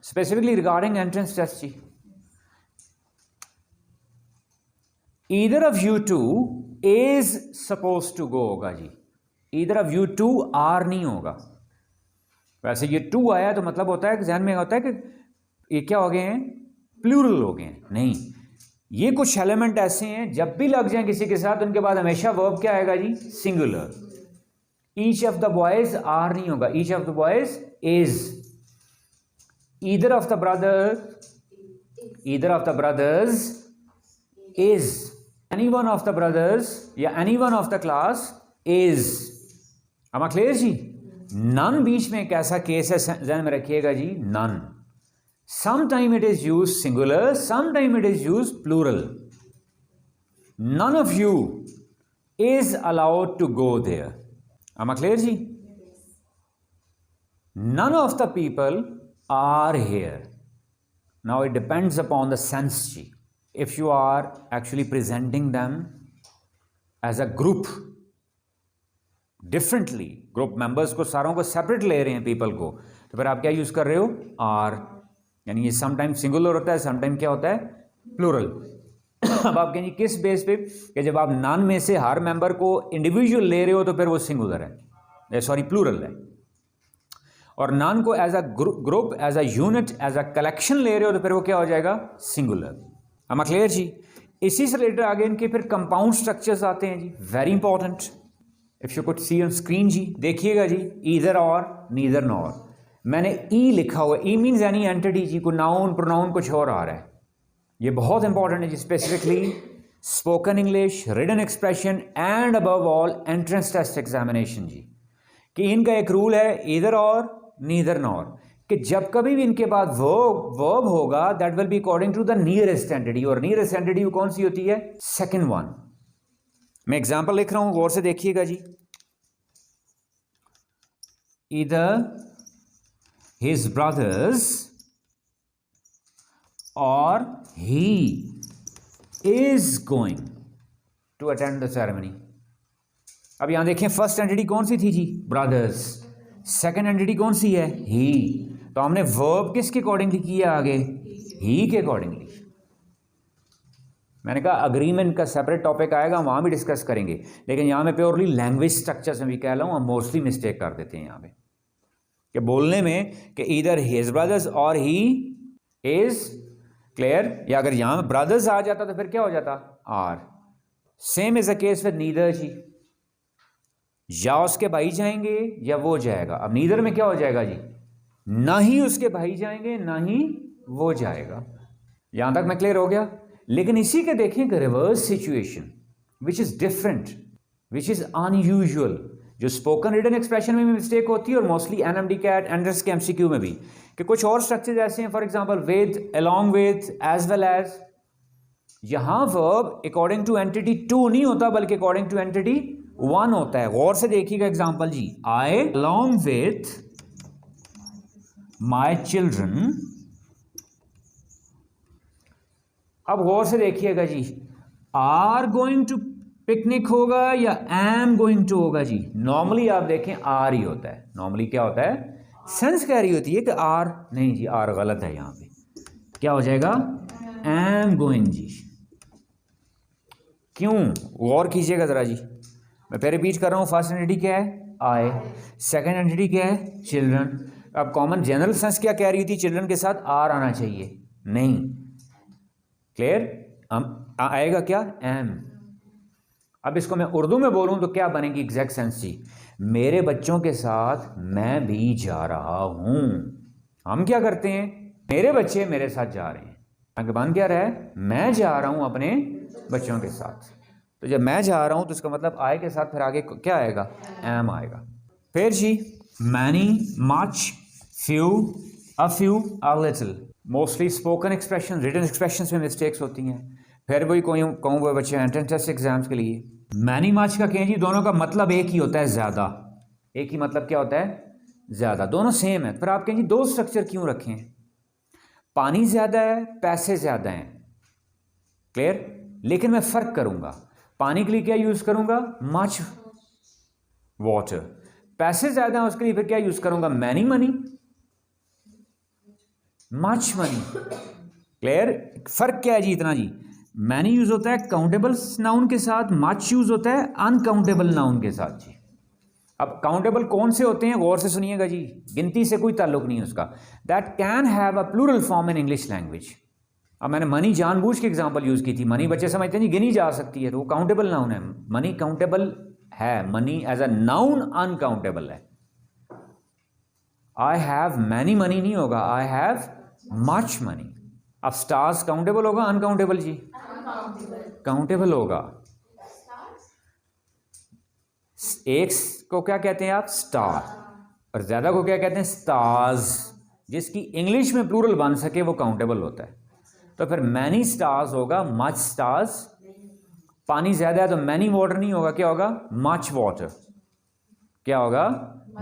Specifically regarding entrance test जी, either of you two is suppose to go होगा जी, either of you two are नहीं होगा। वैसे ये टू आया तो मतलब होता है कि ध्यान में होता है कि ये क्या हो गए हैं, प्लूरल हो गए हैं। नहीं, ये कुछ एलिमेंट ऐसे हैं जब भी लग जाएं किसी के साथ, उनके बाद हमेशा वर्ब क्या आएगा जी, singular. Each of the boys are नहीं होगा, each of the boys is. Either of the brother, either of the brothers is. Any one of the brothers या any one of the class is. am I clear जी। None बीच में एक ऐसा case है, ध्यान में रखिएगा जी, none. Sometime it is used singular, sometime it is used plural. None of you is allowed to go there. Am I clear ji? None of the people are here. Now it depends upon the sense ji. If you are actually presenting them as a group differently, group members को सारों को separate ले रहे हैं people को, तो फिर आप क्या यूज कर रहे हो, are, यानी ये समटाइम सिंगुलर होता है, समटाइम क्या होता है, प्लूरल। अब आप कहेंगे किस बेस पे, कि जब आप नॉन में से हर मेंबर को इंडिविजुअल ले रहे हो तो फिर वो सिंगुलर है, सॉरी प्लूरल है। और नॉन को as a group, as a unit, as a collection ले रहे हो तो फिर वो क्या हो जाएगा, सिंगुलर। am I clear जी। इसी से रिलेटेड आगे इनके फिर कंपाउंड स्ट्रक्चर्स आते हैं जी, very important. If you could see on screen जी, देखिएगा जी, ईदर और नीदर नॉर। मैंने ई लिखा हुआ, ई मीन्स एनी एंटिटी जी, को नाउन प्रोनाउन कुछ और आ रहा है, ये बहुत इंपॉर्टेंट है जी, specifically spoken English, written expression and above all entrance test examination जी, कि इनका एक रूल है ईदर और नीदर नॉर, कि जब कभी भी इनके बाद वर्ब होगा that will be according to the nearest entity, और नियरेस्ट एंटिटी कौन सी होती है? Second one. मैं एग्जांपल लिख रहा हूं, गौर से देखिएगा जी। ईदर हिज ब्रदर्स और he is going to attend the ceremony. अब यहां देखें, फर्स्ट एंटिटी कौन सी थी जी? ब्रदर्स। सेकंड एंटिटी कौन सी है? ही। तो हमने वर्ब किसके अकॉर्डिंगली किया आगे? ही के अकॉर्डिंगली। मैंने कहा अग्रीमेंट का सेपरेट टॉपिक आएगा, वहां भी डिस्कस करेंगे, लेकिन यहां मैं प्योरली लैंग्वेज स्ट्रक्चर से भी कह रहा हूं, हम मोस्टली मिस्टेक कर देते हैं यहां पे कि बोलने में कि इधर हिज ब्रदर्स और ही इज क्लियर, या अगर यहां ब्रदर्स आ जाता तो फिर क्या हो जाता? Are. Same is a case with neither जी, या उसके भाई जाएंगे या वो जाएगा। अब नीदर में क्या हो जाएगा जी? ना ही उसके भाई जाएंगे ना ही वो जाएगा। यहां तक मैं क्लियर हो गया। लेकिन इसी के देखें कि reverse situation which is different, which is unusual, जो स्पोकन रिटन एक्सप्रेशन में भी मिस्टेक होती है और मोस्टली एनएमडी कैट एंट्रेंस के एमसीक्यू में भी, कि कुछ और स्ट्रक्चर्स ऐसे हैं, for example with, along with, as well as. यहां वर्ब अकॉर्डिंग टू एंटिटी 2 नहीं होता बल्कि अकॉर्डिंग टू एंटिटी 1 होता है। गौर से देखिएगा एग्जांपल जी, I along with my children. अब गौर से देखिएगा जी, आर गोइंग टू पिकनिक होगा या एम गोइंग टू होगा जी? नॉर्मली आप देखें आर ही होता है। नॉर्मली क्या होता है? सेंस कह रही होती है कि आर, नहीं जी आर गलत है। यहां पे क्या हो जाएगा? एम गोइंग जी। क्यों? गौर कीजिएगा जरा जी, मैं फिर रिपीट कर रहा हूं। फर्स्ट एंटिटी क्या है? आई। सेकंड एंटिटी क्या है? चिल्ड्रन। अब कॉमन जनरल सेंस क्या कह रही थी? चिल्ड्रन के साथ आर आना चाहिए, नहीं। क्लियर? आएगा क्या? एम। अब इसको मैं उर्दू में बोलूं तो क्या बनेगी एग्जैक्ट सेंस जी? मेरे बच्चों के साथ मैं भी जा रहा हूं। हम क्या करते हैं? मेरे बच्चे मेरे साथ जा रहे हैं, आगे बन क्या रहा है? मैं जा रहा हूं अपने बच्चों के साथ। तो जब मैं जा रहा हूं तो इसका मतलब आई के साथ फिर आगे क्या आएगा? एम आएगा। फिर जी, many, much, few, a few, a little. Mostly spoken expression, written expression में मिस्टेक्स होती हैं। फिर वही कहूँगा बच्चे एंट्रेंस टेस्ट एग्जाम्स के लिए, मैनी मच का कहें जी, दोनों का मतलब एक ही होता है, ज़्यादा। एक ही मतलब क्या होता है? ज़्यादा। दोनों सेम है। फिर आप कहें जी दो स्ट्रक्चर क्यों रखें? पानी ज़्यादा है, पैसे ज़्यादा हैं, क्लियर? लेकिन मैं फ़र्क करूँगा। पानी के लिए क्या यूज़ करूँगा? Much water. पैसे ज़्यादा हैं उसके लिए फिर क्या यूज़ करूँगा? Many money, much money. Clear? फ़र्क क्या है जी? इतना जी, मैनी यूज होता है काउंटेबल नाउन के साथ, मच यूज होता है अनकाउंटेबल नाउन के साथ जी। अब काउंटेबल कौन से होते हैं? गौर से सुनिएगा जी, गिनती से कोई ताल्लुक नहीं है उसका। That can have a plural form in English language. अब मैंने मनी जानबूझ के एग्जांपल यूज की थी। मनी बच्चे समझते हैं जी गिनी जा सकती है, तो वो काउंटेबल नाउन है। मनी काउंटेबल है, money as a noun uncountable है। आई हैव मैनी मनी नहीं होगा, आई हैव मच मनी। अब स्टार्स काउंटेबल होगा अनकाउंटेबल जी? काउंटेबल होगा। एक को क्या कहते हैं आप? स्टार। और ज्यादा को क्या कहते हैं? स्टार्स। जिसकी इंग्लिश में प्लूरल बन सके वो काउंटेबल होता है। तो फिर मैनी स्टार्स होगा, मच स्टार्स। पानी ज्यादा है तो मैनी वाटर नहीं होगा, क्या होगा? Much water. क्या होगा?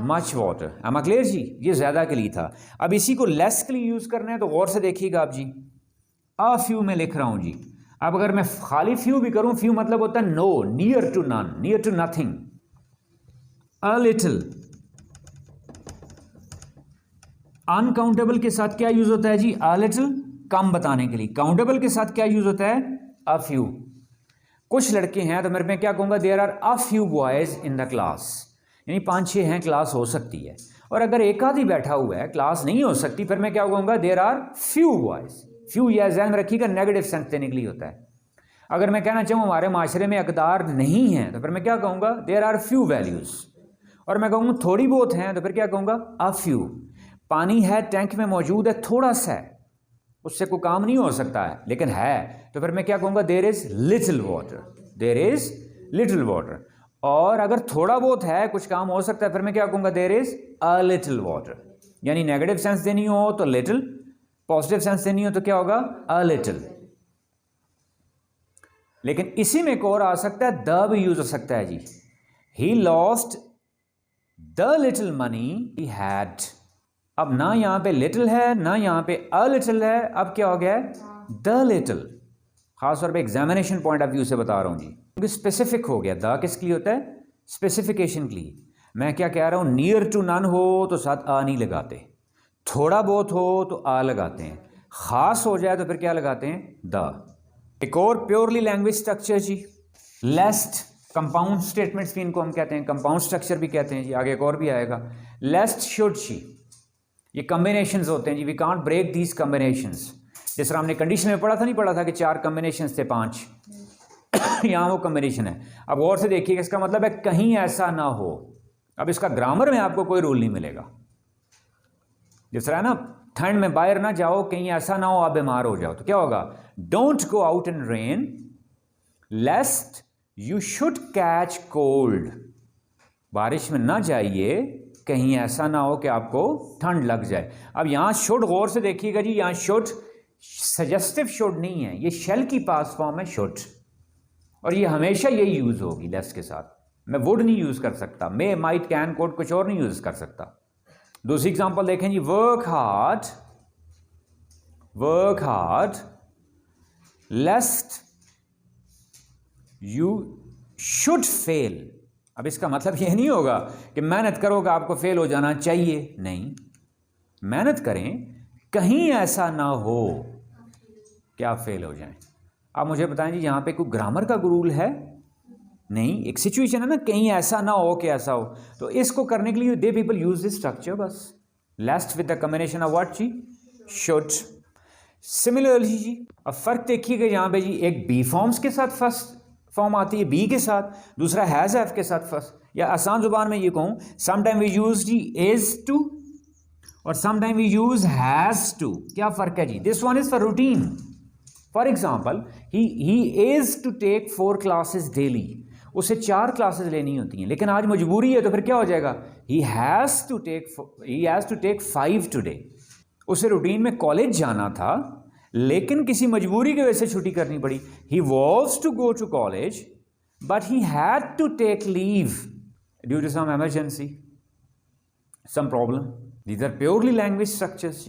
Much water. Am I clear जी? ये ज्यादा के लिए था। अब इसी को लेस के लिए यूज करना है तो गौर से देखिएगा आप जी, अ फ्यू में लिख रहा हूं जी। अब अगर मैं खाली फ्यू भी करूं, फ्यू मतलब होता है no, near to none, near to nothing. A little. Uncountable के साथ क्या यूज होता है जी? अ लिटिल, कम बताने के लिए। काउंटेबल के साथ क्या यूज होता है? A few. कुछ लड़के हैं तो मेरे में क्या कहूंगा? There are a few boys in the class, यानी 5-6 हैं, क्लास हो सकती है। और अगर एक आध ही बैठा हुआ है, क्लास नहीं हो सकती, फिर मैं क्या कहूंगा? There are few boys. Few या ज़हन में रखिएगा, नेगेटिव सेंस देने के लिए होता है। अगर मैं कहना चाहूँ हमारे माशरे में अकदार नहीं हैं तो फिर मैं क्या कहूँगा, देयर आर फ्यू वैल्यूज़। और मैं कहूँ थोड़ी बहुत हैं तो फिर क्या कहूँगा, अ फ्यू। पानी है, टैंक में मौजूद है, थोड़ा सा है, उससे कोई काम नहीं हो सकता है, लेकिन है, तो फिर मैं क्या कहूँगा, there is little water, there is little water. और अगर थोड़ा बहुत है, कुछ काम हो सकता है, फिर मैं क्या कहूँगा, there is a little water. यानी नेगेटिव सेंस देनी हो तो लिटिल, पॉजिटिव सेंस देनी हो तो क्या होगा, अ लिटिल। लेकिन इसी में एक और आ सकता है, द भी यूज हो सकता है जी। He lost the little money he had. अब ना यहां पे लिटिल है, ना यहां पे अ लिटिल है, अब क्या हो गया है, द लिटिल। खासतौर पे एग्जामिनेशन पॉइंट ऑफ व्यू से बता रहा हूं जी, क्योंकि स्पेसिफिक हो गया। द किसके लिए होता है, स्पेसिफिकेशन के लिए। मैं क्या कह रहा हूं, नियर टू नन हो तो साथ आ नहीं लगाते, थोड़ा बहुत हो तो आ लगाते हैं, खास हो जाए तो फिर क्या लगाते हैं, द। एक और प्योरली लैंग्वेज स्ट्रक्चर जी, लेस्ट। कंपाउंड स्टेटमेंट्स भी इनको हम कहते हैं, कंपाउंड स्ट्रक्चर भी कहते हैं जी, आगे एक और भी आएगा। लेस्ट, शुड, शी, ये कॉम्बिनेशंस होते हैं जी, we can't break these combinations. जिस तरह हमने कंडीशन में पढ़ा था, नहीं पढ़ा था कि 4 कॉम्बिनेशंस थे, 5 यहाँ वो कॉम्बिनेशन है। अब गौर से देखिएगा, इसका मतलब है कहीं ऐसा ना हो। अब इसका ग्रामर में आपको कोई रूल नहीं मिलेगा। जिस तरह ना, ठंड में बाहर ना जाओ, कहीं ऐसा ना हो आप बीमार हो जाओ, तो क्या होगा, don't go out in rain लेस्ट you should catch cold. बारिश में ना जाइए, कहीं ऐसा ना हो कि आपको ठंड लग जाए। अब यहां शुड गौर से देखिएगा जी, यहां शुड सजेस्टिव शुड नहीं है, ये शेल की पास फॉर्म है शुड, और ये हमेशा यही यूज होगी लेस्ट के साथ। मैं वुड नहीं यूज कर सकता, मे, माइट, कैन, कोड, कुछ और नहीं यूज कर सकता। दूसरी एग्जांपल देखें जी, work hard lest you should fail. अब इसका मतलब यह नहीं होगा कि मेहनत करोगे आपको फेल हो जाना चाहिए, नहीं, मेहनत करें, कहीं ऐसा ना हो कि आप फेल हो जाएं। आप मुझे बताएं जी, यहां पे कोई ग्रामर का रूल है? नहीं, एक सिचुएशन है ना, कहीं ऐसा ना हो कि ऐसा हो, तो इसको करने के लिए they people use this structure, बस lest with the combination of what जी, शुड। सिमिलरली जी, अब फर्क देखिएगा यहां पे जी, एक बी फॉर्म्स के साथ फर्स्ट फॉर्म आती है बी के साथ, दूसरा हैज हैव के साथ फर्स्ट। या आसान जुबान में ये कहूं, समटाइम वी यूज जी इज टू और sometime we use has to. क्या फर्क है जी, this one is for routine. For example, he is to take 4 classes daily, उसे 4 क्लासेस लेनी होती हैं, लेकिन आज मजबूरी है तो फिर क्या हो जाएगा, he has to take 5 today. उसे रूटीन में कॉलेज जाना था, लेकिन किसी मजबूरी की वजह से छुट्टी करनी पड़ी। He was to go to college but he had to take leave due to some emergency, some problem. These are purely language structures,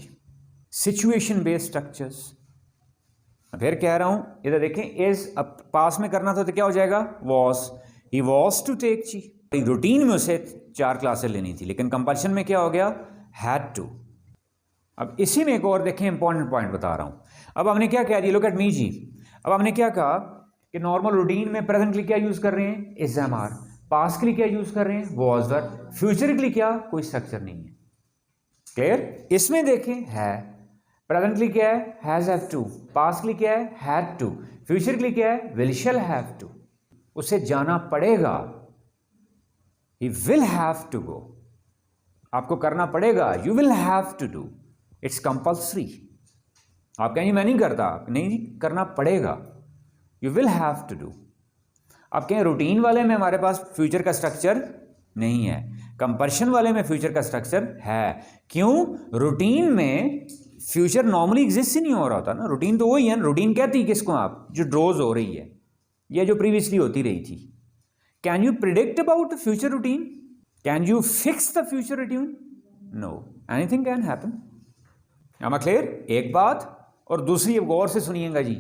situation based structures. फिर कह रहा हूं, इधर देखें, इज अब पास में करना था तो क्या हो जाएगा, was. He was to take जी, रूटीन में उसे 4 क्लासेस लेनी थी, लेकिन कंपल्शन में क्या हो गया, हैड टू। अब इसी में एक और देखें, इंपॉर्टेंट पॉइंट बता रहा हूं। अब हमने क्या कहा जी, लुक एट मी जी, अब हमने क्या कहा कि नॉर्मल रूटीन में प्रेजेंट के लिए क्या यूज कर रहे हैं, इज एम आर, पास्ट के लिए क्या यूज कर रहे हैं, वॉज वर, फ्यूचर के लिए क्या, कोई स्ट्रक्चर नहीं है। क्लियर? इसमें देखें है, प्रेजेंट के लिए क्या है, हैज हैव टू, पास्ट के लिए क्या है, हैड टू, फ्यूचर के लिए क्या है, विल शैल हैव टू। उसे जाना पड़ेगा, he will have to go, आपको करना पड़ेगा, you will have to do, it's compulsory. आप कहेंगे मैं नहीं करता, नहीं करना पड़ेगा, you will have to do. आप कहें रूटीन वाले में हमारे पास फ्यूचर का स्ट्रक्चर नहीं है, कंपल्शन वाले में फ्यूचर का स्ट्रक्चर है। क्यों? रूटीन में फ्यूचर नॉर्मली एग्जिस्ट ही नहीं हो रहा होता ना, रूटीन तो वही है, रूटीन कहती है किसको आप, जो ड्रोज हो रही है या जो प्रीवियसली होती रही थी। Can you predict about the future routine? Can you fix the future routine? No, anything can happen. am I clear? एक बात, और दूसरी गौर से सुनिएगा जी,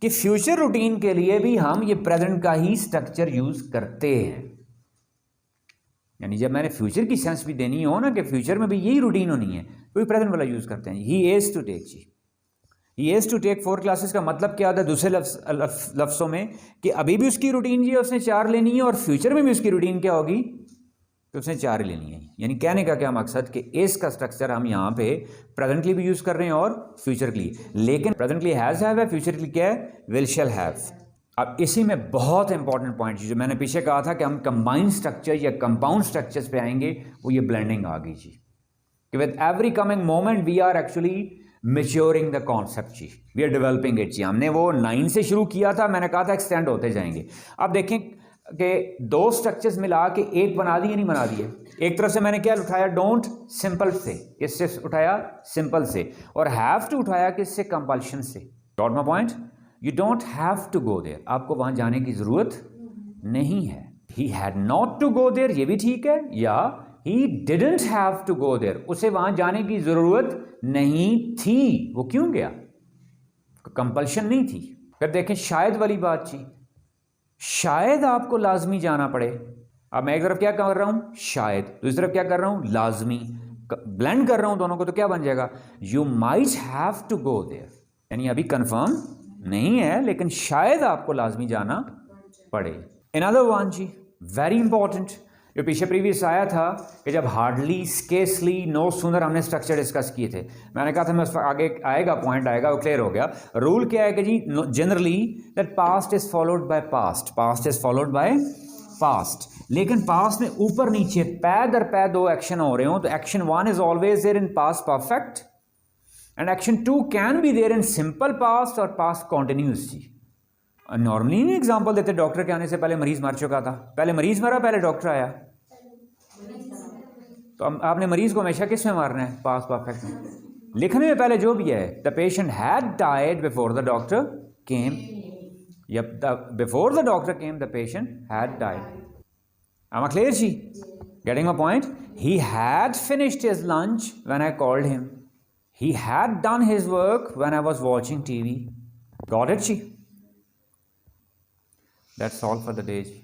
कि फ्यूचर रूटीन के लिए भी हम ये प्रेजेंट का ही स्ट्रक्चर यूज करते हैं। यानी जब मैंने फ्यूचर की सेंस भी देनी हो ना, कि फ्यूचर में भी यही रूटीन होनी है, तो प्रेजेंट वाला यूज करते हैं। ही इज टू टेक जी, he is to take 4 classes का मतलब क्या होता है दूसरे लफ्जों में, कि अभी भी उसकी रूटीन जी उसने 4 लेनी है, और फ्यूचर में भी उसकी रूटीन क्या होगी, तो उसने 4 लेनी है। यानी कहने का क्या मकसद, कि इज का स्ट्रक्चर हम यहाँ पे प्रेजेंट के लिए भी यूज कर रहे हैं और फ्यूचर के लिए, लेकिन प्रेजेंट के लिए हैज हैव है, फ्यूचर के लिए क्या है, विल शैल हैव। अब इसी में बहुत इंपॉर्टेंट पॉइंट जो मैंने पीछे कहा था कि हम कंबाइंड स्ट्रक्चर या कंपाउंड स्ट्रक्चर्स पे आएंगे, वो ये ब्लेंडिंग आ गई जी, कि with every coming moment we are actually maturing the concept जी, वी आर डेवलपिंग इट जी। हमने वो 9 से शुरू किया था, मैंने कहा था एक्सटेंड होते जाएंगे। अब देखें कि 2 स्ट्रक्चर्स मिला के एक बना दिए, नहीं बना दिए। एक तरफ से मैंने क्या उठाया, डोंट सिंपल से, किससे उठाया, सिंपल से, और हैव टू उठाया किससे, कंपल्शन से। Got my point? You don't have to go there, आपको वहां जाने की जरूरत नहीं है। He had not to go there, ये भी ठीक है, या he didn't have to go there, उसे वहां जाने की जरूरत नहीं थी। वो क्यों गया? कंपल्शन नहीं थी। फिर देखें शायद वाली बात जी, शायद आपको लाजमी जाना पड़े। अब मैं एक तरफ क्या कर रहा हूं, शायद, दूसरी तरफ क्या कर रहा हूं, लाजमी, ब्लेंड कर रहा हूं दोनों को, तो क्या बन जाएगा, you might have to go there, यानी अभी कंफर्म नहीं है लेकिन शायद आपको लाजमी जाना पड़े। अनदर वन जी, वेरी इंपॉर्टेंट, जो पीछे प्रीवियस आया था कि जब हार्डली, स्केसली, नो सूनर हमने स्ट्रक्चर डिस्कस किए थे, मैंने कहा था मैं उस पर आगे आएगा, पॉइंट आएगा, वो क्लियर हो गया। रूल क्या है कि जी generally that past is followed by past, past is followed by past, लेकिन पास्ट में ऊपर नीचे पै दर पै 2 एक्शन हो रहे हो, तो action 1 is always there in past perfect and action 2 can be there in simple past और पास्ट कॉन्टिन्यूस जी। नॉर्मली नहीं एग्जांपल देते, डॉक्टर के आने से पहले मरीज मर चुका था, पहले मरीज मरा, पहले डॉक्टर आया, तो आपने मरीज को हमेशा किस में मारना है, पास्ट परफेक्ट में। लिखने में पहले जो भी है, the patient had died before the doctor came, before the doctor came the patient had died. Am I clear जी? Getting my point? He had finished his lunch when I called him. He had done his work when I was watching TV. Got it जी? That's all for the day ji.